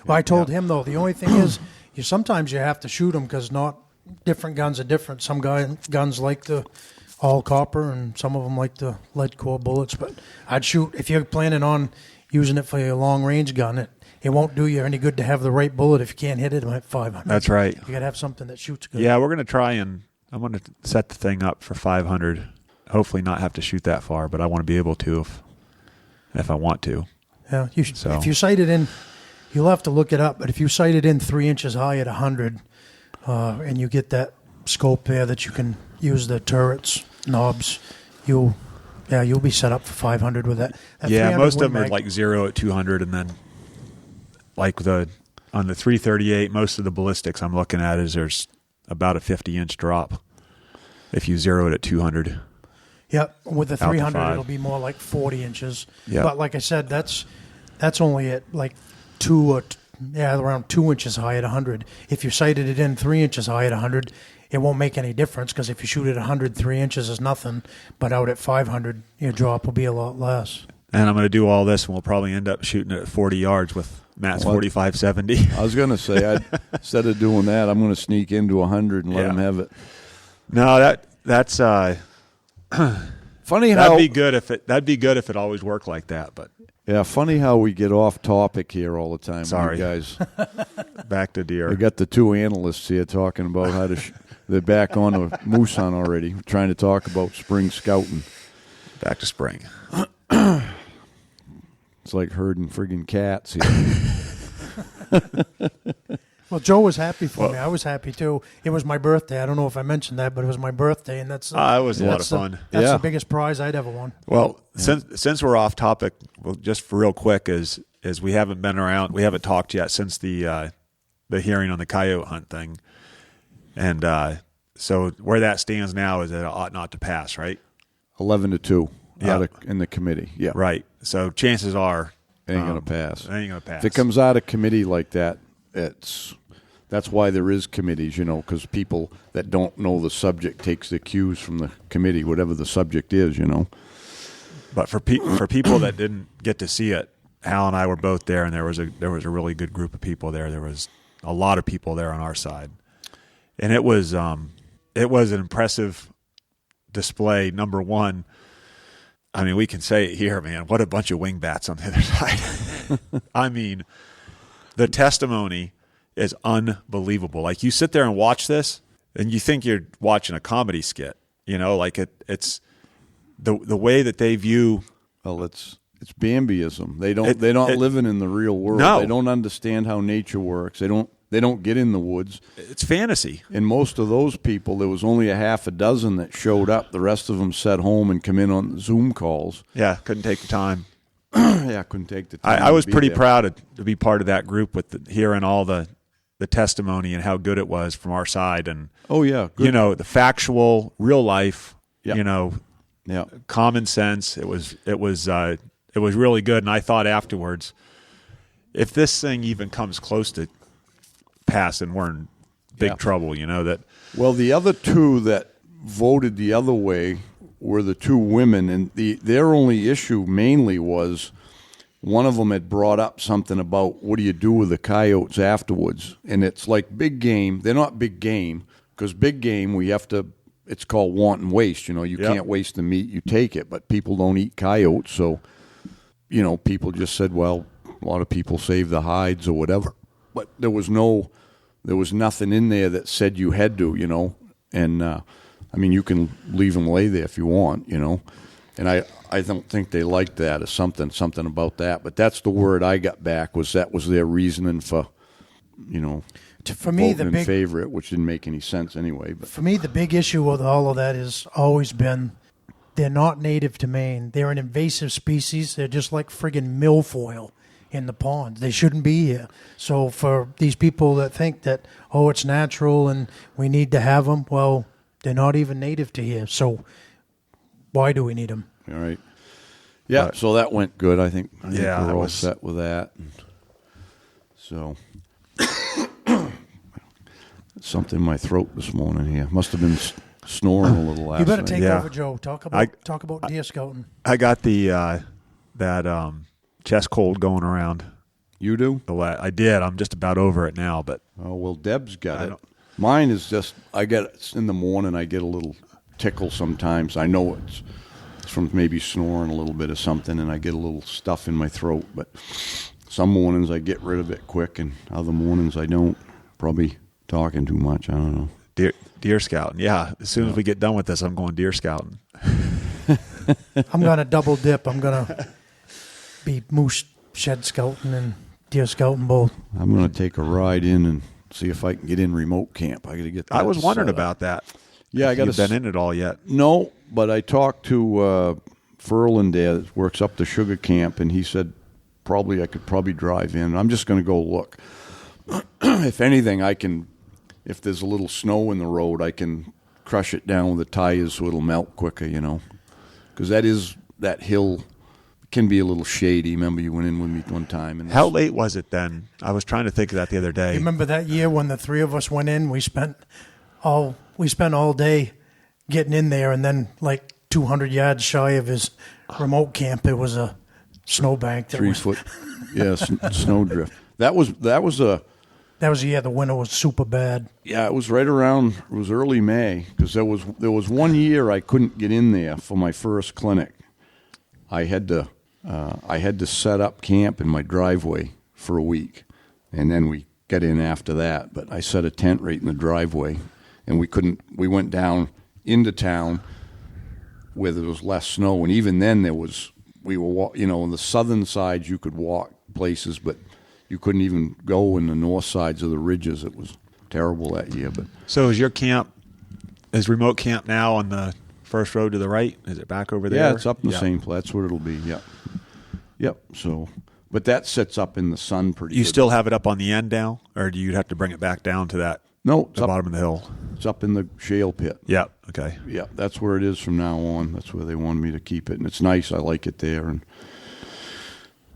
I told him though, the only thing is, sometimes you have to shoot them because not different guns are different. Some guns like the all copper, and some of them like the lead core bullets. But I'd shoot, if you're planning on using it for your long range gun, it won't do you any good to have the right bullet if you can't hit it at 500. That's right. You got to have something that shoots good. Yeah, we're going to try, and I'm going to set the thing up for 500. Hopefully not have to shoot that far, but I want to be able to if I want to. Yeah, if you sight it in, you'll have to look it up, but if you sight it in 3 inches high at 100, and you get that scope there that you can use the turrets, knobs, you'll be set up for 500 with that. Yeah, most of them are like 0 at 200, and then like on the 338, most of the ballistics I'm looking at is there's about a 50-inch drop if you zero it at 200. Yep, with the 300, it'll be more like 40 inches. Yep. But like I said, that's only at like around 2 inches high at 100. If you sighted it in 3 inches high at 100, it won't make any difference because if you shoot at 100, 3 inches is nothing. But out at 500, your drop will be a lot less. And I'm going to do all this, and we'll probably end up shooting it at 40 yards with Matt's 45-70. I was going to say, instead of doing that, I'm going to sneak into 100 and let him have it. No, that's funny how that'd be good if it always worked like that. But yeah, funny how we get off topic here all the time. Sorry, you guys. Back to deer. We got the two analysts here talking about how to. They're back on a moose hunt already, trying to talk about spring scouting. Back to spring. It's like herding friggin' cats here. Well, Joe was happy for me. I was happy too. It was my birthday. I don't know if I mentioned that, but it was my birthday, and that's it was a lot of fun. That's the biggest prize I'd ever won. Well, since we're off topic, well, just for real quick, is we haven't been around, we haven't talked yet since the hearing on the coyote hunt thing, and so where that stands now is that it ought not to pass, right? 11-2 in the committee. Yeah, right. So chances are it ain't gonna pass. It ain't gonna pass. If it comes out of committee like that, it's That's why there is committees, because people that don't know the subject takes the cues from the committee, whatever the subject is, But for people that didn't get to see it, Hal and I were both there, and there was a really good group of people there. There was a lot of people there on our side, and it was an impressive display. Number one, I mean, we can say it here, man. What a bunch of wingbats on the other side. I mean, the testimony is unbelievable. Like, you sit there and watch this, and you think you're watching a comedy skit. Like it's the way that they view. Well, it's Bambiism. They're not living in the real world. No. They don't understand how nature works. They don't get in the woods. It's fantasy. And most of those people, there was only a half a dozen that showed up. The rest of them sat home and come in on Zoom calls. Yeah, couldn't take the time. Yeah, couldn't take the time. I was to be pretty there. proud to be part of that group with hearing all the testimony and how good it was from our side, and Oh yeah, good. the factual, real life, Yeah. Yeah. common sense. It was really good. And I thought afterwards, if this thing even comes close to passing, we're in big trouble. That. Well, the other two that voted the other way were the two women, and their only issue mainly was one of them had brought up something about what do you do with the coyotes afterwards, and it's like big game. They're not big game, because big game it's called want and waste. You can't waste the meat, you take it, but people don't eat coyotes, so people just said, well, a lot of people save the hides or whatever, but there was nothing in there that said you had to, and I mean, you can leave them lay there if you want, and I don't think they liked that or something about that, but that's the word I got back, that was their reasoning for, For me, voting in favor of it, which didn't make any sense anyway. But for me, the big issue with all of that has always been they're not native to Maine. They're an invasive species. They're just like friggin' milfoil in the pond. They shouldn't be here. So for these people that think that, it's natural and we need to have them, well, they're not even native to here. So why do we need them? all right. Yeah, so that went good. I think Yeah, we're it all was- set with that. So something in my throat this morning here. Must have been snoring a little last You better night. take Yeah. over, Joe. Talk about deer scouting. I got the that chest cold going around. You do? I did. I'm just about over it now, but Oh, well, Deb's got I it. don't- Mine is just, it's in the morning, I get a little tickle sometimes. I know it's from maybe snoring a little bit or something, and I get a little stuff in my throat. But some mornings I get rid of it quick, and other mornings I don't. Probably talking too much. I don't know. deer scouting. Yeah, as soon as we get done with this, I'm going deer scouting. I'm going to double dip. I'm going to be moose shed scouting and deer scouting both. I'm going to take a ride in and see if I can get in remote camp. I got to get that I was wondering set up. about that. Yeah, I If got you've been in it all yet. No, but I talked to Furland there that works up the sugar camp, and he said I could probably drive in. I'm just going to go look. If anything, if there's a little snow in the road, I can crush it down with the tires so it'll melt quicker, because that hill can be a little shady. Remember, you went in with me one time. And How late was it then? I was trying to think of that the other day. You remember that year when the three of us went in? We spent all day getting in there, and then like 200 yards shy of his remote camp, it was a snowbank. 3 foot, snowdrift. That was That was the year the winter was super bad. Yeah, it was right around. It was early May, because there was 1 year I couldn't get in there for my first clinic. I had to set up camp in my driveway for a week, and then we got in after that. But I set a tent right in the driveway, and we went down into town where there was less snow, and even then on the southern sides you could walk places, but you couldn't even go in the north sides of the ridges. It was terrible that year. But So is remote camp now on the first road to the right? Is it back over there? yeah, it's up in the same place. That's what it'll be. Yep. So, but that sits up in the sun pretty. You good. still have it up on the end now, or do you have to bring it back down to that No, it's the up, bottom of the hill? it's up in the shale pit. Yeah. Okay. Yeah, that's where it is from now on. That's where they wanted me to keep it, and it's nice. I like it there.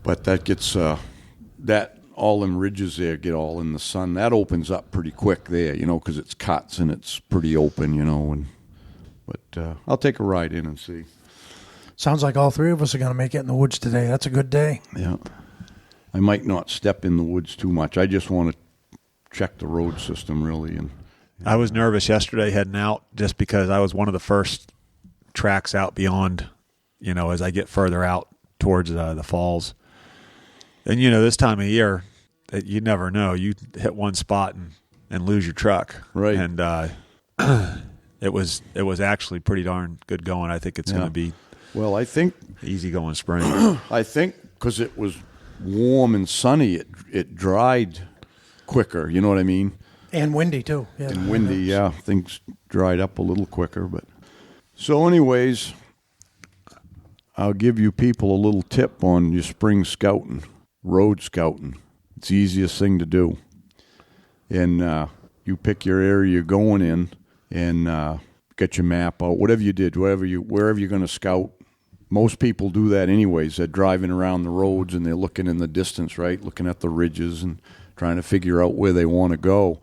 But that gets that all them ridges there get all in the sun. That opens up pretty quick there, because it's cuts and it's pretty open, But I'll take a ride in and see. Sounds like all three of us are going to make it in the woods today. That's a good day. Yeah. I might not step in the woods too much. I just want to check the road system, really. And I was nervous yesterday heading out just because I was one of the first tracks out beyond, as I get further out towards the falls. And, this time of year, you never know. You hit one spot and lose your truck. Right. And it was actually pretty darn good going. I think it's going to be I think easy going spring. I think because it was warm and sunny, it dried quicker. You know what I mean? And windy, too. Yeah. And windy, yeah. Things dried up a little quicker. But so anyways, I'll give you people a little tip on your spring scouting, road scouting. It's the easiest thing to do. And you pick your area you're going in and get your map out. Whatever you did, wherever you're going to scout. Most people do that anyways. They're driving around the roads and they're looking in the distance, right? Looking at the ridges and trying to figure out where they want to go.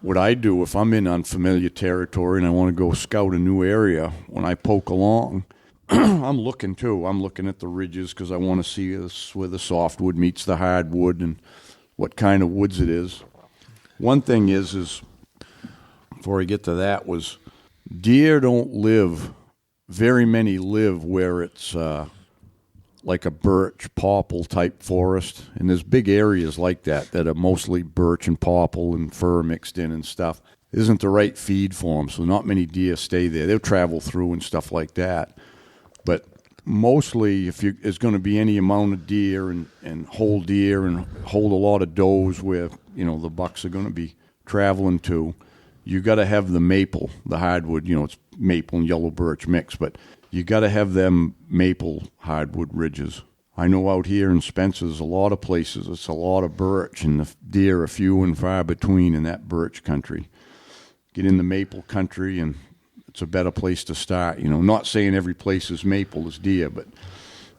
What I do if I'm in unfamiliar territory and I want to go scout a new area, when I poke along, I'm looking too. I'm looking at the ridges because I want to see where the softwood meets the hardwood and what kind of woods it is. One thing is before I get to that, was deer don't live. Very many live where it's like a birch, poplar type forest. And there's big areas like that are mostly birch and poplar and fir mixed in and stuff. It isn't the right feed for them, so not many deer stay there. They'll travel through and stuff like that. But mostly, if there's going to be any amount of deer and hold deer and hold a lot of does where, the bucks are going to be traveling to, you got to have the maple, the hardwood, it's maple and yellow birch mix, but you got to have them maple hardwood ridges. I know out here in Spencer, there's a lot of places, it's a lot of birch, and the deer are few and far between in that birch country. Get in the maple country, and it's a better place to start. Not saying every place is maple is deer, but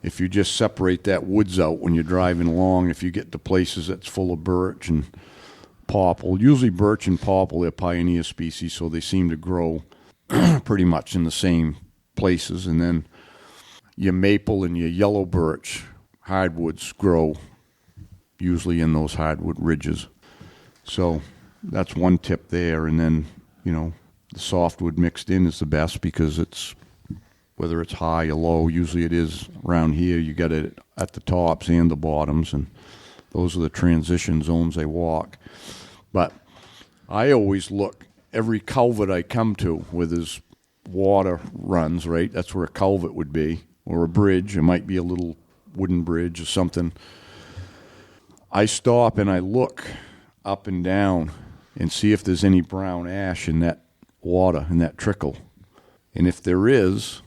if you just separate that woods out when you're driving along, if you get to places that's full of birch and poplar, usually birch and poplar, they're pioneer species, so they seem to grow pretty much in the same places. And then your maple and your yellow birch hardwoods grow usually in those hardwood ridges. So that's one tip there. And then, the softwood mixed in is the best because it's, whether it's high or low, usually it is around here, you got it at the tops and the bottoms, and those are the transition zones they walk. But I always look, every culvert I come to where there's water runs, right? That's where a culvert would be, or a bridge. It might be a little wooden bridge or something. I stop and I look up and down and see if there's any brown ash in that water, in that trickle. And if there's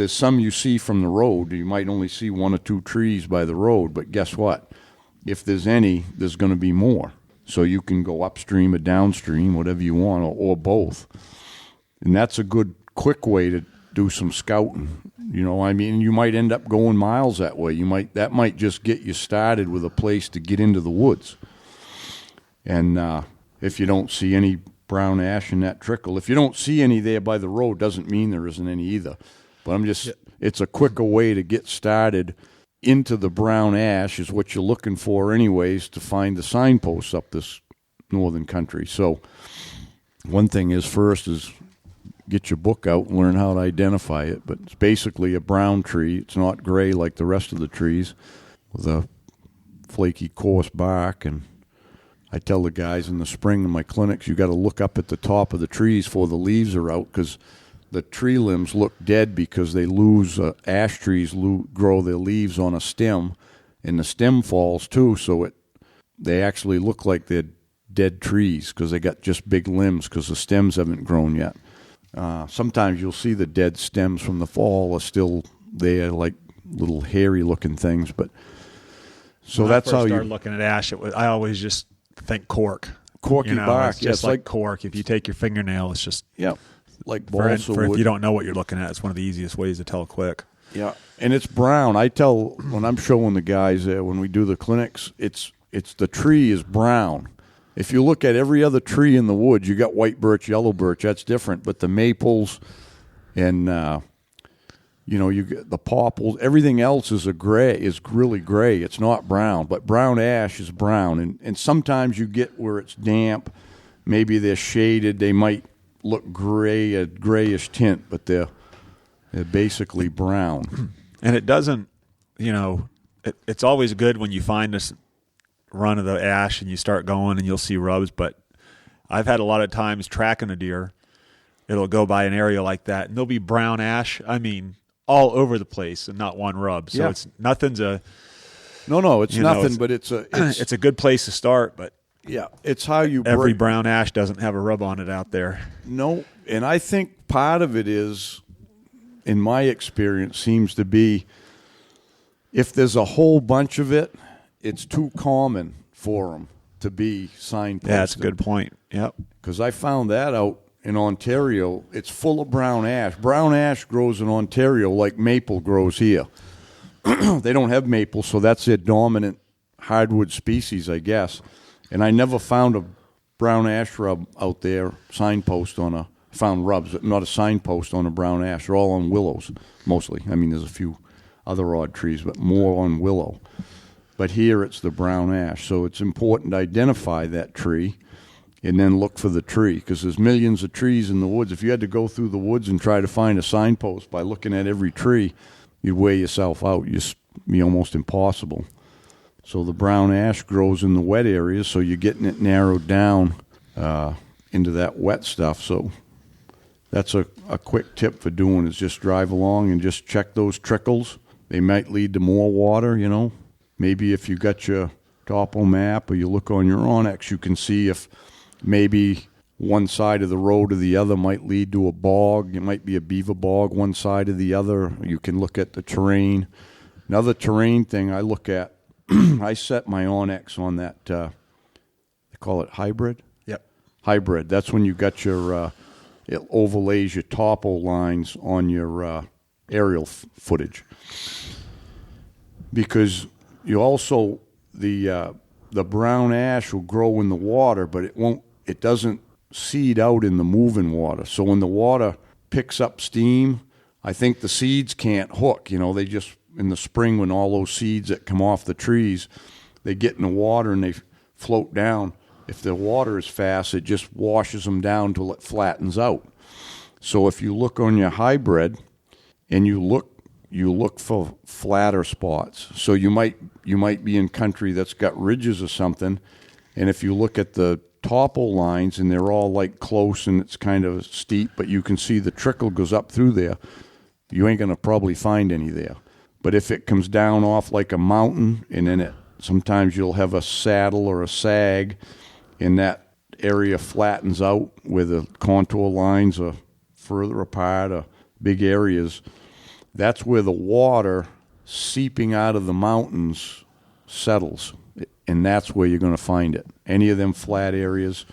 some you see from the road, you might only see one or two trees by the road, but guess what? If there's any, there's going to be more. So you can go upstream or downstream, whatever you want, or both. And that's a good, quick way to do some scouting. You might end up going miles that way. That might just get you started with a place to get into the woods. And if you don't see any brown ash in that trickle, if you don't see any there by the road, doesn't mean there isn't any either. But it's a quicker way to get started into the brown ash is what you're looking for anyways to find the signposts up this northern country. So one thing is first is get your book out and learn how to identify it. But it's basically a brown tree. It's not gray like the rest of the trees with a flaky, coarse bark. And I tell the guys in the spring in my clinics, you got to look up at the top of the trees before the leaves are out because the tree limbs look dead because they lose, ash trees grow their leaves on a stem, and the stem falls too, so they actually look like they're dead trees because they got just big limbs because the stems haven't grown yet. Sometimes you'll see the dead stems from the fall are still there, like little hairy-looking things. But so when that's I how you start looking at ash. I always just think cork, corky bark. It's just like cork. If you take your fingernail, it's just like for balsa if wood. you don't know what you're looking at, it's one of the easiest ways to tell quick. Yeah, and it's brown. I tell when I'm showing the guys there when we do the clinics, it's the tree is brown. If you look at every other tree in the woods, you got white birch, yellow birch. That's different. But the maples and you get the popples. Everything else is really gray. It's not brown, but brown ash is brown. And sometimes you get where it's damp. Maybe they're shaded. They might look gray, a grayish tint, but they're basically brown. And it doesn't, it's always good when you find this run of the ash and you start going and you'll see rubs. But I've had a lot of times tracking a deer. It'll go by an area like that, and there'll be brown ash. I mean, all over the place, and not one rub. So it's nothing's a no. It's nothing, but it's a good place to start. But yeah, it's how you every brown ash doesn't have a rub on it out there. No, and I think part of it is, in my experience, seems to be if there's a whole bunch of it, it's too common for them to be signposted. Yeah, that's a good point. Yep. Because I found that out in Ontario. It's full of brown ash. Brown ash grows in Ontario like maple grows here. They don't have maple, so that's their dominant hardwood species, I guess. And I never found a brown ash rub out there, signpost on a, found rubs, not a signpost on a brown ash. They're all on willows, mostly. I mean, there's a few other odd trees, but more on willow. But here it's the brown ash. So it's important to identify that tree and then look for the tree, because there's millions of trees in the woods. If you had to go through the woods and try to find a signpost by looking at every tree, you'd wear yourself out. It'd be almost impossible. So the brown ash grows in the wet areas, so you're getting it narrowed down into that wet stuff. So that's a quick tip for doing is just drive along and just check those trickles. They might lead to more water, Maybe if you got your topo map or you look on your Onyx, you can see if maybe one side of the road or the other might lead to a bog. It might be a beaver bog one side or the other. You can look at the terrain. Another terrain thing I look at, I set my Onyx on that, they call it hybrid? Yep. Hybrid. That's when you got your, it overlays your topo lines on your aerial footage. Because you also, the brown ash will grow in the water, but it doesn't seed out in the moving water. So when the water picks up steam, I think the seeds can't hook. They just, in the spring when all those seeds that come off the trees, they get in the water and they float down. If the water is fast, it just washes them down till it flattens out. So if you look on your hybrid and you look for flatter spots. So you might be in country that's got ridges or something, and if you look at the topo lines and they're all like close and it's kind of steep, but you can see the trickle goes up through there, you ain't going to probably find any there. But if it comes down off like a mountain and then sometimes you'll have a saddle or a sag and that area flattens out where the contour lines are further apart or big areas, that's where the water seeping out of the mountains settles, and that's where you're going to find it. Any of them flat areas,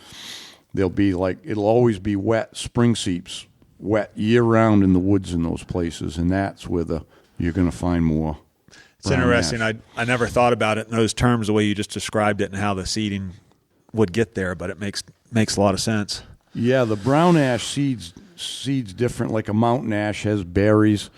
it'll always be wet. Spring seeps wet year-round in the woods in those places, and that's where you're going to find more. It's interesting. I never thought about it in those terms, the way you just described it and how the seeding would get there, but it makes a lot of sense. Yeah, the brown ash seeds different. Like a mountain ash has berries.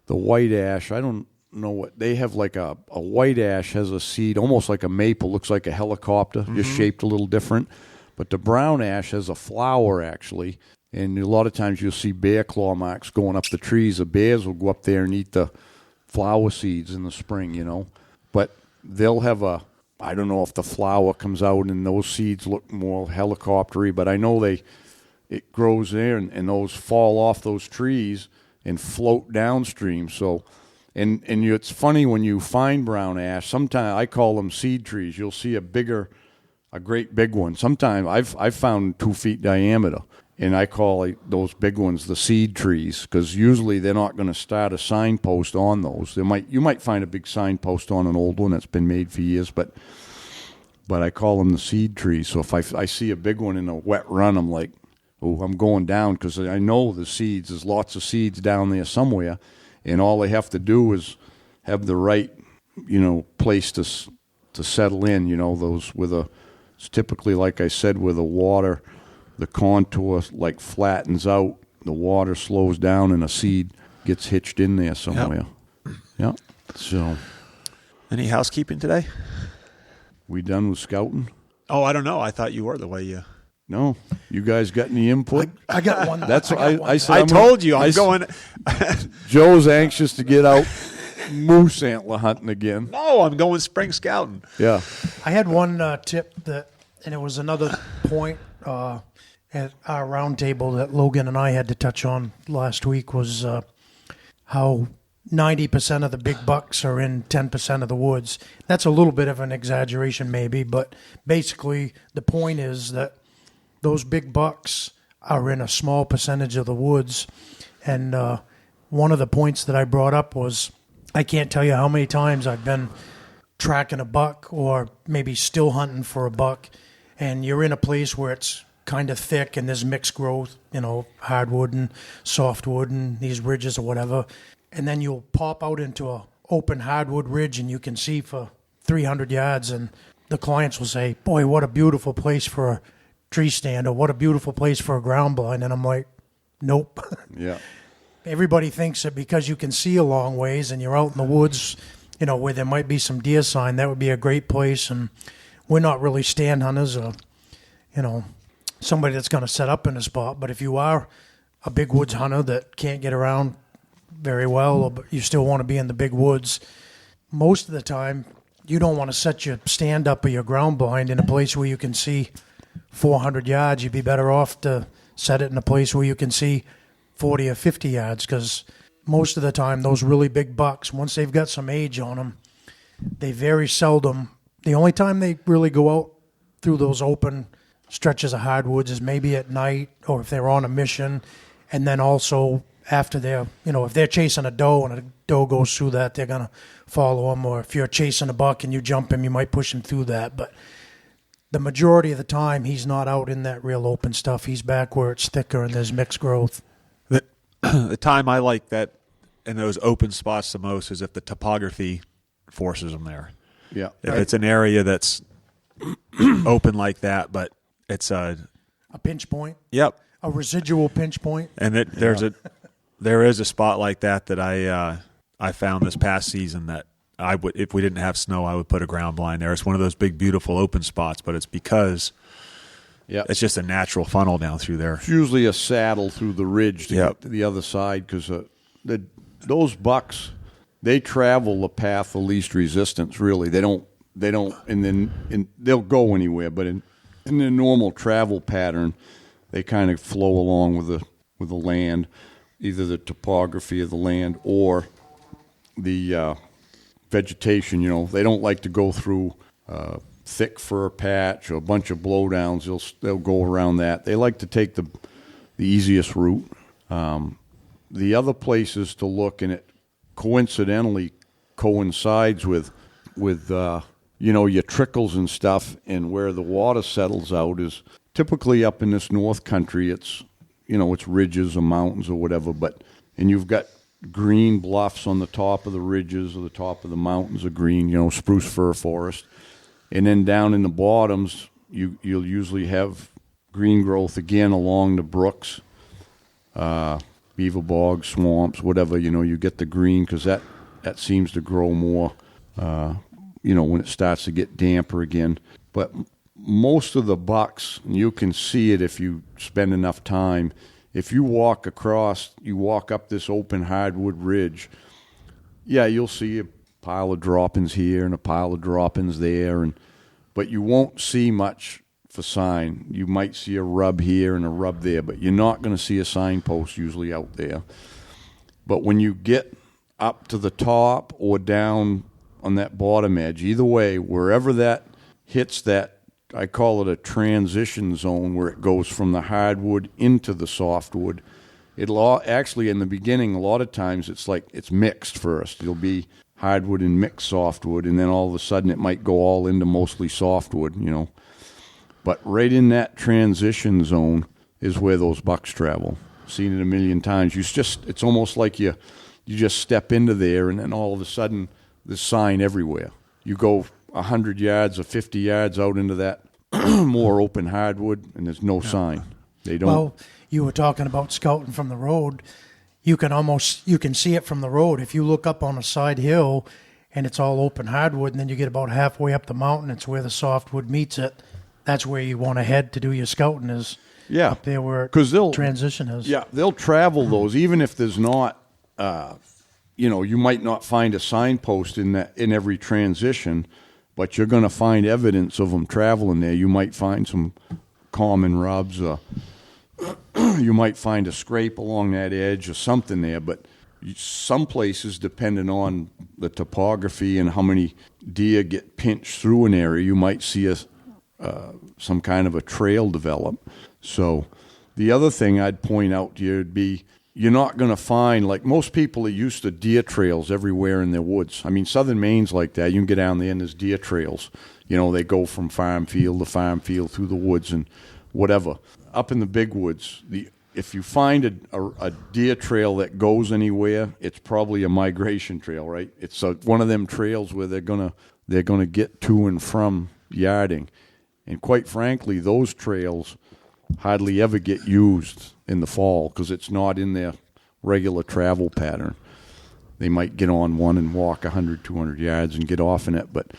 The white ash, I don't know what they have. Like a white ash has a seed almost like a maple, looks like a helicopter, just shaped a little different. But the brown ash has a flower actually, and a lot of times you'll see bear claw marks going up the trees. The bears will go up there and eat the flower seeds in the spring, But they'll have I don't know if the flower comes out and those seeds look more helicoptery, but I know it grows there and those fall off those trees and float downstream. So, and it's funny when you find brown ash. Sometimes I call them seed trees. You'll see a great big one. Sometimes I've found 2 feet diameter, and I call those big ones the seed trees because usually they're not going to start a signpost on those. You might find a big signpost on an old one that's been made for years, but I call them the seed trees. So if I see a big one in a wet run, I'm like, oh, I'm going down because I know the seeds. There's lots of seeds down there somewhere, and all they have to do is have the right, place to settle in. Those it's typically, like I said, where the water, the contour like flattens out, the water slows down, and a seed gets hitched in there somewhere. Yeah. So, Any housekeeping today? we done with scouting? Oh, I don't know. I thought you were the way you. No, you guys got any input? I got one. That's what I said. I told you I'm going. Joe's anxious to get out moose antler hunting again. No, I'm going spring scouting. Yeah. I had one tip and it was another point at our round table that Logan and I had to touch on last week was how 90% of the big bucks are in 10% of the woods. That's a little bit of an exaggeration maybe, but basically the point is that those big bucks are in a small percentage of the woods. And one of the points that I brought up was I can't tell you how many times I've been tracking a buck or maybe still hunting for a buck, and you're in a place where it's kind of thick and there's mixed growth, hardwood and softwood and these ridges or whatever. And then you'll pop out into a open hardwood ridge and you can see for 300 yards, and the clients will say, boy, what a beautiful place for a tree stand, or what a beautiful place for a ground blind. And I'm like, nope. Yeah. Everybody thinks that because you can see a long ways and you're out in the woods, where there might be some deer sign, that would be a great place. And we're not really stand hunters or, somebody that's going to set up in a spot. But if you are a big woods hunter that can't get around very well, but you still want to be in the big woods, most of the time you don't want to set your stand up or your ground blind in a place where you can see 400 yards. You'd be better off to set it in a place where you can see 40 or 50 yards, because most of the time those really big bucks, once they've got some age on them, they very seldom, the only time they really go out through those open stretches of hardwoods is maybe at night or if they're on a mission, and then also after they're, if they're chasing a doe and a doe goes through that, they're going to follow them, or if you're chasing a buck and you jump him, you might push him through that. But the majority of the time, he's not out in that real open stuff. He's back where it's thicker and there's mixed growth. The time I like that in those open spots the most is if the topography forces them there. Yeah. If it's an area that's open like that, but it's a pinch point. Yep. A residual pinch point. And there is a spot like that I found this past season that I would, if we didn't have snow, I would put a ground blind there. It's one of those big, beautiful open spots, but it's because it's just a natural funnel down through there. It's usually a saddle through the ridge to get to the other side, because those bucks, they travel the path of least resistance. Really, they don't, and then they'll go anywhere. But in their normal travel pattern, they kind of flow along with the land, either the topography of the land or the vegetation. They don't like to go through thick fir patch or a bunch of blowdowns. They'll go around that. They like to take the easiest route. The other places to look, and it coincidentally coincides with your trickles and stuff, and where the water settles out is typically up in this north country. It's it's ridges or mountains or whatever, and you've got green bluffs on the top of the ridges or the top of the mountains are green, spruce fir forest. And then down in the bottoms, you'll usually have green growth again along the brooks, beaver bogs, swamps, whatever. You get the green because that seems to grow more, when it starts to get damper again. But most of the bucks, you can see it if you spend enough time. If you walk up this open hardwood ridge, you'll see a pile of droppings here and a pile of droppings there, but you won't see much for sign. You might see a rub here and a rub there, but you're not going to see a signpost usually out there. But when you get up to the top or down on that bottom edge, either way, wherever that hits that, I call it a transition zone, where it goes from the hardwood into the softwood. It'll actually, in the beginning, a lot of times it's mixed first. It'll be hardwood and mixed softwood, and then all of a sudden it might go all into mostly softwood, But right in that transition zone is where those bucks travel. Seen it a million times. It's almost like you you just step into there, and then all of a sudden there's sign everywhere. You go 100 yards or 50 yards out into that more open hardwood, and there's no sign. They don't. Well, you were talking about scouting from the road. You can see it from the road. If you look up on a side hill and it's all open hardwood, and then you get about halfway up the mountain, it's where the softwood meets it. That's where you want to head to do your scouting, is up there where transition is. Yeah, they'll travel those, even if there's not, you might not find a signpost in every transition, but you're going to find evidence of them traveling there. You might find some common rubs, you might find a scrape along that edge or something there, but some places, depending on the topography and how many deer get pinched through an area, you might see some kind of a trail develop. So the other thing I'd point out to you would be, you're not going to find, like most people are used to deer trails everywhere in their woods. I mean, southern Maine's like that. You can get down there and there's deer trails. They go from farm field to farm field through the woods and whatever. Up in the big woods, if you find a deer trail that goes anywhere, it's probably a migration trail, right? It's one of them trails where they're gonna get to and from yarding. And quite frankly, those trails hardly ever get used in the fall because it's not in their regular travel pattern. They might get on one and walk 100, 200 yards and get off in it, but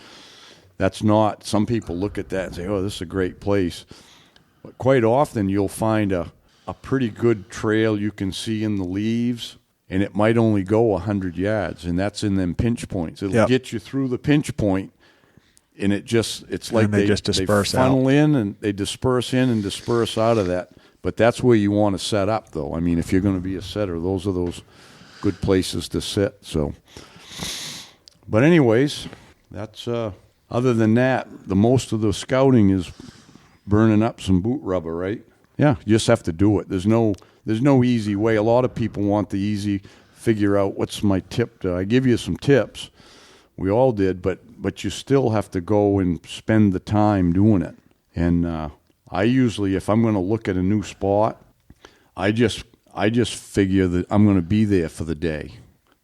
that's not. Some people look at that and say, oh, this is a great place. But quite often you'll find a pretty good trail you can see in the leaves, and it might only go 100 yards, and that's in them pinch points. It'll get you through the pinch point, and it's like they just disperse they funnel out. in and they disperse in and disperse out of that. But that's where you want to set up, though. I mean, if you're going to be a setter, those are those good places to sit. So, but anyways, that's other than that, the most of the scouting is burning up some boot rubber, right? Yeah, you just have to do it. There's no easy way. A lot of people want the easy, figure out what's my tip. I give you some tips. We all did, but you still have to go and spend the time doing it. And I usually, if I'm going to look at a new spot, I just figure that I'm going to be there for the day,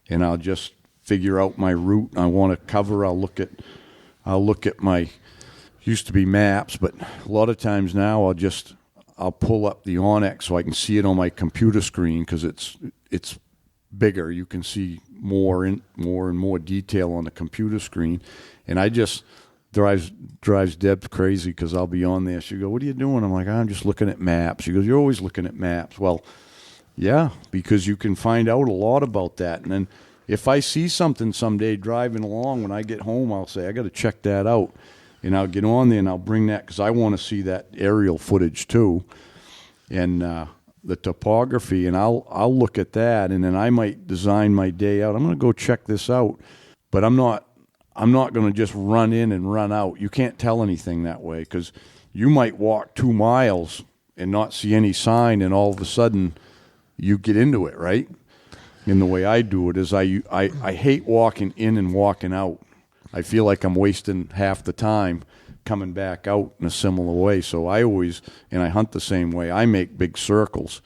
and I'll just figure out my route I want to cover. I'll look at my used to be maps, but a lot of times now I'll pull up the Onyx so I can see it on my computer screen because it's bigger. You can see more and more detail on the computer screen, and I just drives Deb crazy because I'll be on there. She go, "What are you doing?" I'm like, "I'm just looking at maps." She goes, "You're always looking at maps." Well, yeah, because you can find out a lot about that, and then if I see something someday driving along when I get home, I'll say, "I got to check that out." And I'll get on there and I'll bring that because I want to see that aerial footage too, and the topography. And I'll look at that, and then I might design my day out. I'm going to go check this out, but I'm not going to just run in and run out. You can't tell anything that way because you might walk 2 miles and not see any sign, and all of a sudden you get into it, right? And the way I do it is I hate walking in and walking out. I feel like I'm wasting half the time coming back out in a similar way. So I always, and I hunt the same way, I make big circles.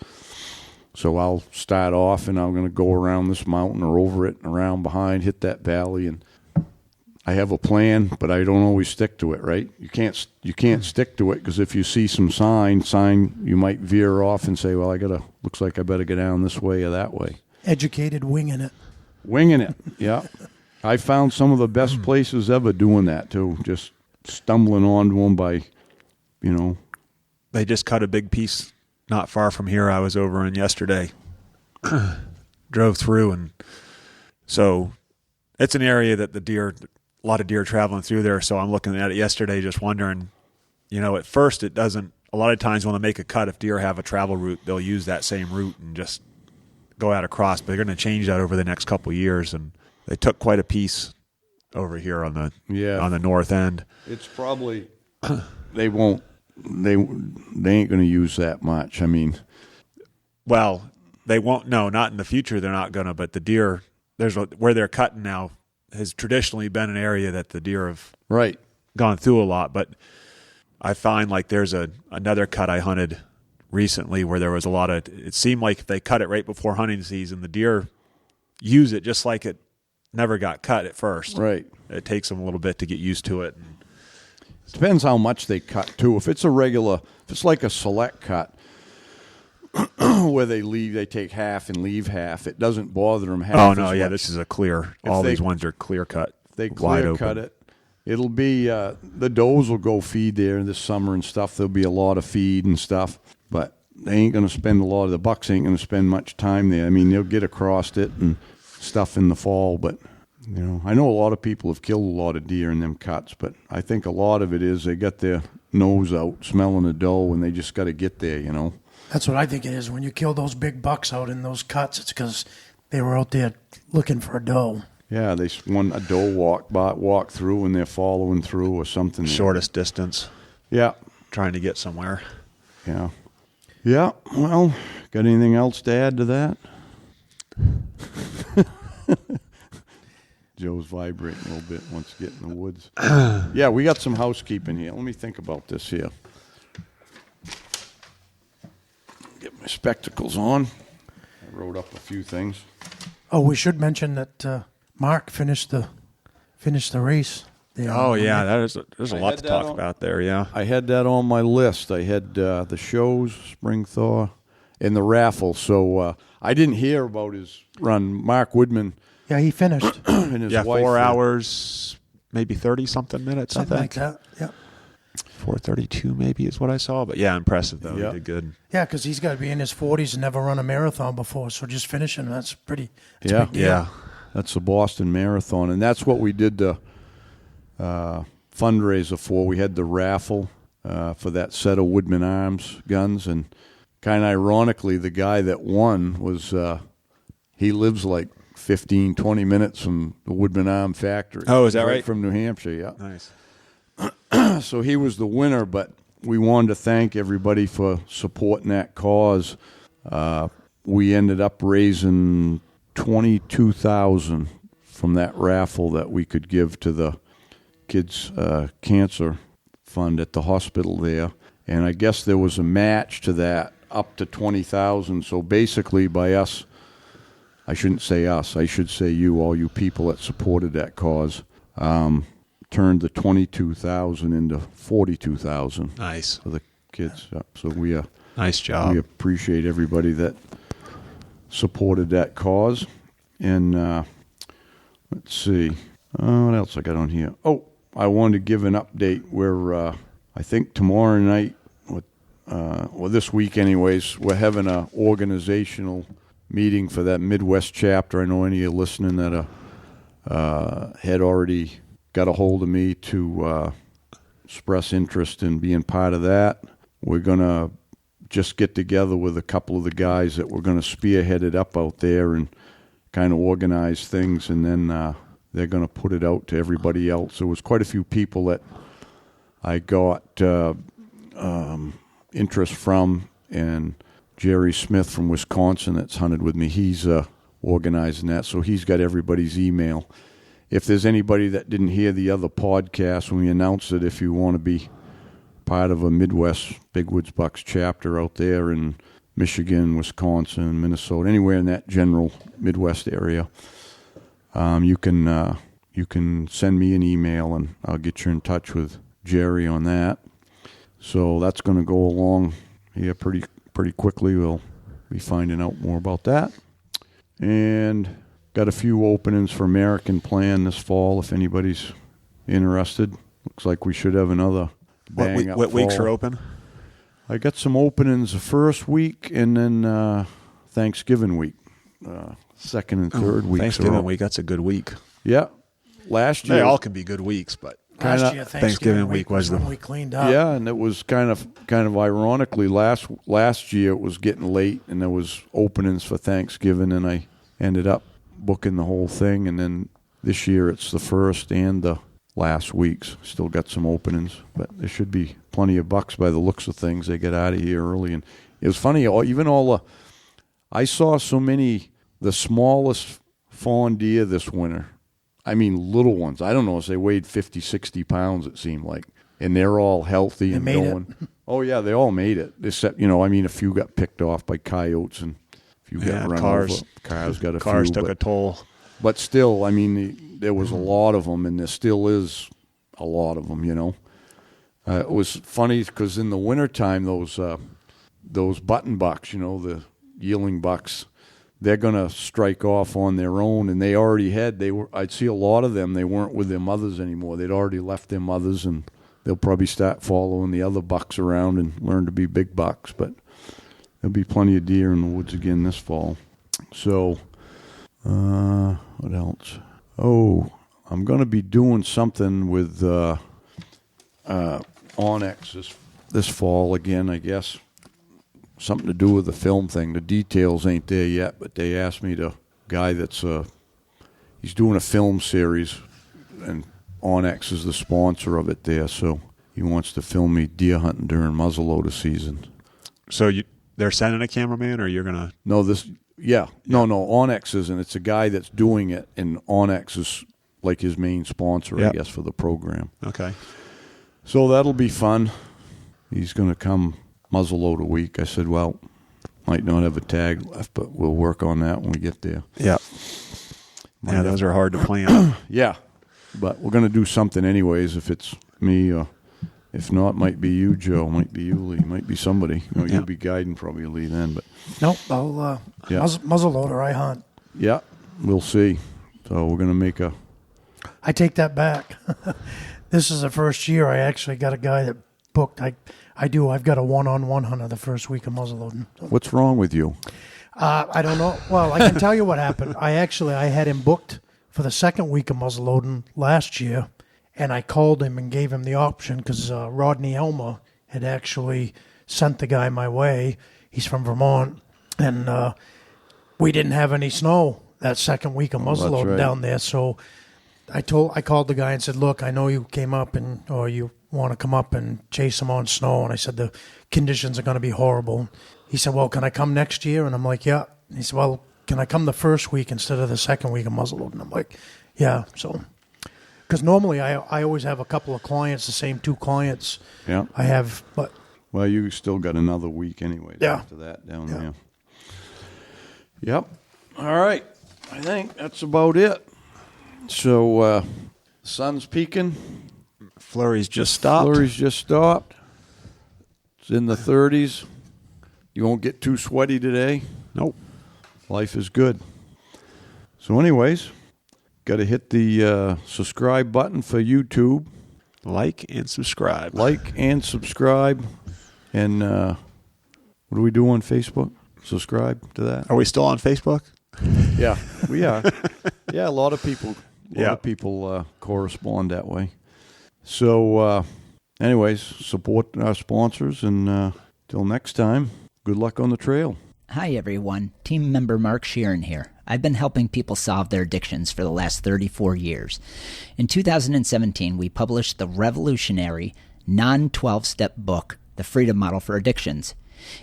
So I'll start off and I'm going to go around this mountain or over it and around behind, hit that valley, and I have a plan, but I don't always stick to it, right? You can't stick to it because if you see some sign, you might veer off and say, well, looks like I better go down this way or that way. Educated winging it. Winging it, yeah. I found some of the best places ever doing that, too, just stumbling onto them by, They just cut a big piece not far from here I was over in yesterday. Drove through, and so it's an area that a lot of deer traveling through there, so I'm looking at it yesterday just wondering, at first it doesn't, a lot of times when they make a cut, if deer have a travel route, they'll use that same route and just go out across, but they're going to change that over the next couple of years, and they took quite a piece over here on the north end. It's probably they ain't going to use that much. I mean, well, they won't. No, not in the future. They're not going to. But the deer, where they're cutting now has traditionally been an area that the deer have gone through a lot. But I find like there's another cut I hunted recently where there was a lot of. It seemed like if they cut it right before hunting season, the deer. use it just like it never got cut at first. Right. It takes them a little bit to get used to it. Depends how much they cut too. If it's like a select cut where they take half and leave half, it doesn't bother them half. Oh no, as yeah, much. this is a clear. All these ones are clear cut. If they wide clear cut open. it, it'll be the does will go feed there this summer and stuff. There'll be a lot of feed and stuff, but they ain't going to spend the bucks ain't going to spend much time there. I mean, they'll get across it and stuff in the fall, but I know a lot of people have killed a lot of deer in them cuts, but I think a lot of it is they got their nose out smelling the doe and they just got to get there, That's what I think it is. When you kill those big bucks out in those cuts, it's because they were out there looking for a doe. Yeah, a doe walk through and they're following through or something. Shortest distance. Yeah. Trying to get somewhere. Yeah. Yeah, well, got anything else to add to that? Joe's vibrating a little bit once you get in the woods. Yeah, we got some housekeeping here. Let me think about this here. Get my spectacles on. I wrote up a few things. Oh, we should mention that Mark finished the race. Oh yeah, there's a lot to talk about there. Yeah, I had that on my list. I had the shows, spring thaw, and the raffle. So I didn't hear about his run. Mark Woodman. Yeah, he finished. And his wife 4 hours, maybe 30-something minutes. Something I think like that. Yeah. 4:32 maybe is what I saw. But yeah, impressive though. Yeah. He did good. Yeah, because he's got to be in his 40s and never run a marathon before. So just finishing, that's pretty. That's a Yeah, big deal. Yeah. That's the Boston Marathon, and that's what we did the fundraiser for. We had the raffle for that set of Woodman Arms guns, and kind of ironically, the guy that won was he lives like 15, 20 minutes from the Woodman Arm factory. Oh, is that right? From New Hampshire, yeah. Nice. So he was the winner, but we wanted to thank everybody for supporting that cause. We ended up raising $22,000 from that raffle that we could give to the kids' cancer fund at the hospital there, and I guess there was a match to that up to $20,000. So basically, by us, I shouldn't say us, I should say you, all you people that supported that cause, turned the $22,000 into $42,000 Nice. for the kids. So we Nice job. we appreciate everybody that supported that cause. And let's see. What else I got on here? Oh, I wanted to give an update where I think tomorrow night, well, this week anyways, we're having an organizational meeting for that Midwest chapter. I know any of you listening that had already got a hold of me to express interest in being part of that. We're going to just get together with a couple of the guys that we're going to spearhead it up out there and kind of organize things, and then they're going to put it out to everybody else. There was quite a few people that I got interest from, and Jerry Smith from Wisconsin that's hunted with me, he's organizing that, so he's got everybody's email. If there's anybody that didn't hear the other podcast when we announced it, if you want to be part of a Midwest Big Woods Bucks chapter out there in Michigan, Wisconsin, Minnesota, anywhere in that general Midwest area, you can send me an email and I'll get you in touch with Jerry on that. So that's going to go along here pretty quickly. We'll be finding out more about that. And got a few openings for American Plan this fall if anybody's interested. Looks like we should have another bang up What weeks fall. are open? I got some openings the first week and then Thanksgiving week. Second and third weeks. Thanksgiving week, that's a good week. Yeah. Last year. They all can be good weeks, but Last year, Thanksgiving week was when the- we cleaned up. Yeah, and it was kind of ironically last year it was getting late and there was openings for Thanksgiving and I ended up booking the whole thing, and then this year it's the first and the last weeks. Still got some openings, but there should be plenty of bucks by the looks of things. They get out of here early, and it was funny. I saw so many the smallest fawn deer this winter. I mean, little ones. I don't know if they weighed 50, 60 pounds, it seemed like. And they're all healthy and made it. going. Oh, yeah, they all made it. Except, a few got picked off by coyotes and If you get run cars. over, cars got a Cars few. took a toll. But still, I mean, there was a lot of them, and there still is a lot of them, you know. It was funny because in the wintertime, those button bucks, you know, the yearling bucks, they're going to strike off on their own, and they already had, I'd see a lot of them, they weren't with their mothers anymore. They'd already left their mothers, and they'll probably start following the other bucks around and learn to be big bucks. But there'll be plenty of deer in the woods again this fall. So, what else? Oh, I'm going to be doing something with Onyx this fall again, I guess. Something to do with the film thing. The details ain't there yet, but they asked me to, guy that's he's doing a film series, and Onyx is the sponsor of it there, so he wants to film me deer hunting during muzzleloader season. So they're sending a cameraman, or you're gonna? No, no, Onyx isn't. It's a guy that's doing it, and Onyx is like his main sponsor, I guess, for the program. Okay. So that'll be fun. He's going to come muzzleloader week. I said, well, might not have a tag left, but we'll work on that when we get there. Yeah. Yeah, those are hard to plan. Yeah, but we're going to do something anyways. If it's me, if not, might be you, Joe. Might be you, Lee. Might be somebody. You know, you'll be guiding probably, Lee, then. But Nope, I'll muzzleloader. I hunt. yeah, we'll see. So we're going to make a. I take that back. This is the first year I actually got a guy that booked. I do. I've got a one-on-one hunter the first week of muzzleloading. What's wrong with you? I don't know. Well, I can tell you what happened. I had him booked for the second week of muzzleloading last year, and I called him and gave him the option because Rodney Elmer had actually sent the guy my way. He's from Vermont, and we didn't have any snow that second week of muzzleloading down there. So I called the guy and said, "Look, I know you came up or you want to come up and chase them on snow," and I said the conditions are going to be horrible. He said, "Well, can I come next year?" And I'm like, "Yeah." And he said, "Well, can I come the first week instead of the second week of muzzleloading?" I'm like, "Yeah." So, because normally I always have a couple of clients, the same two clients. Yeah. I have, but Well, you still got another week anyway after that down there. Yep. All right. I think that's about it. So, sun's peaking. Flurries just stopped. Flurries just stopped. It's in the 30s. You won't get too sweaty today. Nope. Life is good. So anyways, got to hit the subscribe button for YouTube. Like and subscribe. Like and subscribe. And what do we do on Facebook? Subscribe to that. Are we still on Facebook? Yeah, we are. Yeah, a lot of people correspond that way. So anyways, support our sponsors, and till next time, good luck on the trail. Hi everyone, team member Mark Sheeran here. I've been helping people solve their addictions for the last 34 years. In 2017, we published the revolutionary non-12-step book, The Freedom Model for Addictions.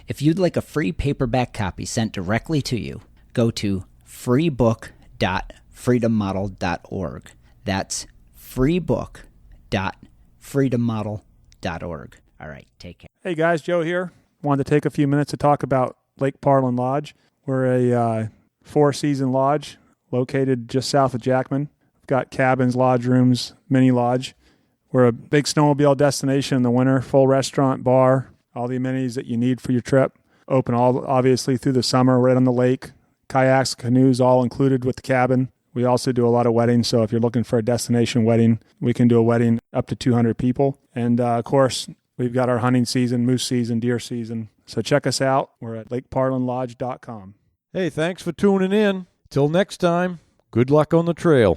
If you'd like a free paperback copy sent directly to you, go to freebook.freedommodel.org. That's freebook.freedommodel.org. All right, take care. Hey guys, Joe here. Wanted to take a few minutes to talk about Lake Parlin Lodge. We're a four-season lodge located just south of Jackman. We've got cabins, lodge rooms, mini lodge. We're a big snowmobile destination in the winter, full restaurant, bar, all the amenities that you need for your trip. Open obviously through the summer, right on the lake. Kayaks, canoes, all included with the cabin. We also do a lot of weddings, so if you're looking for a destination wedding, we can do a wedding up to 200 people. And, of course, we've got our hunting season, moose season, deer season. So check us out. We're at lakeparlinlodge.com. Hey, thanks for tuning in. Till next time, good luck on the trail.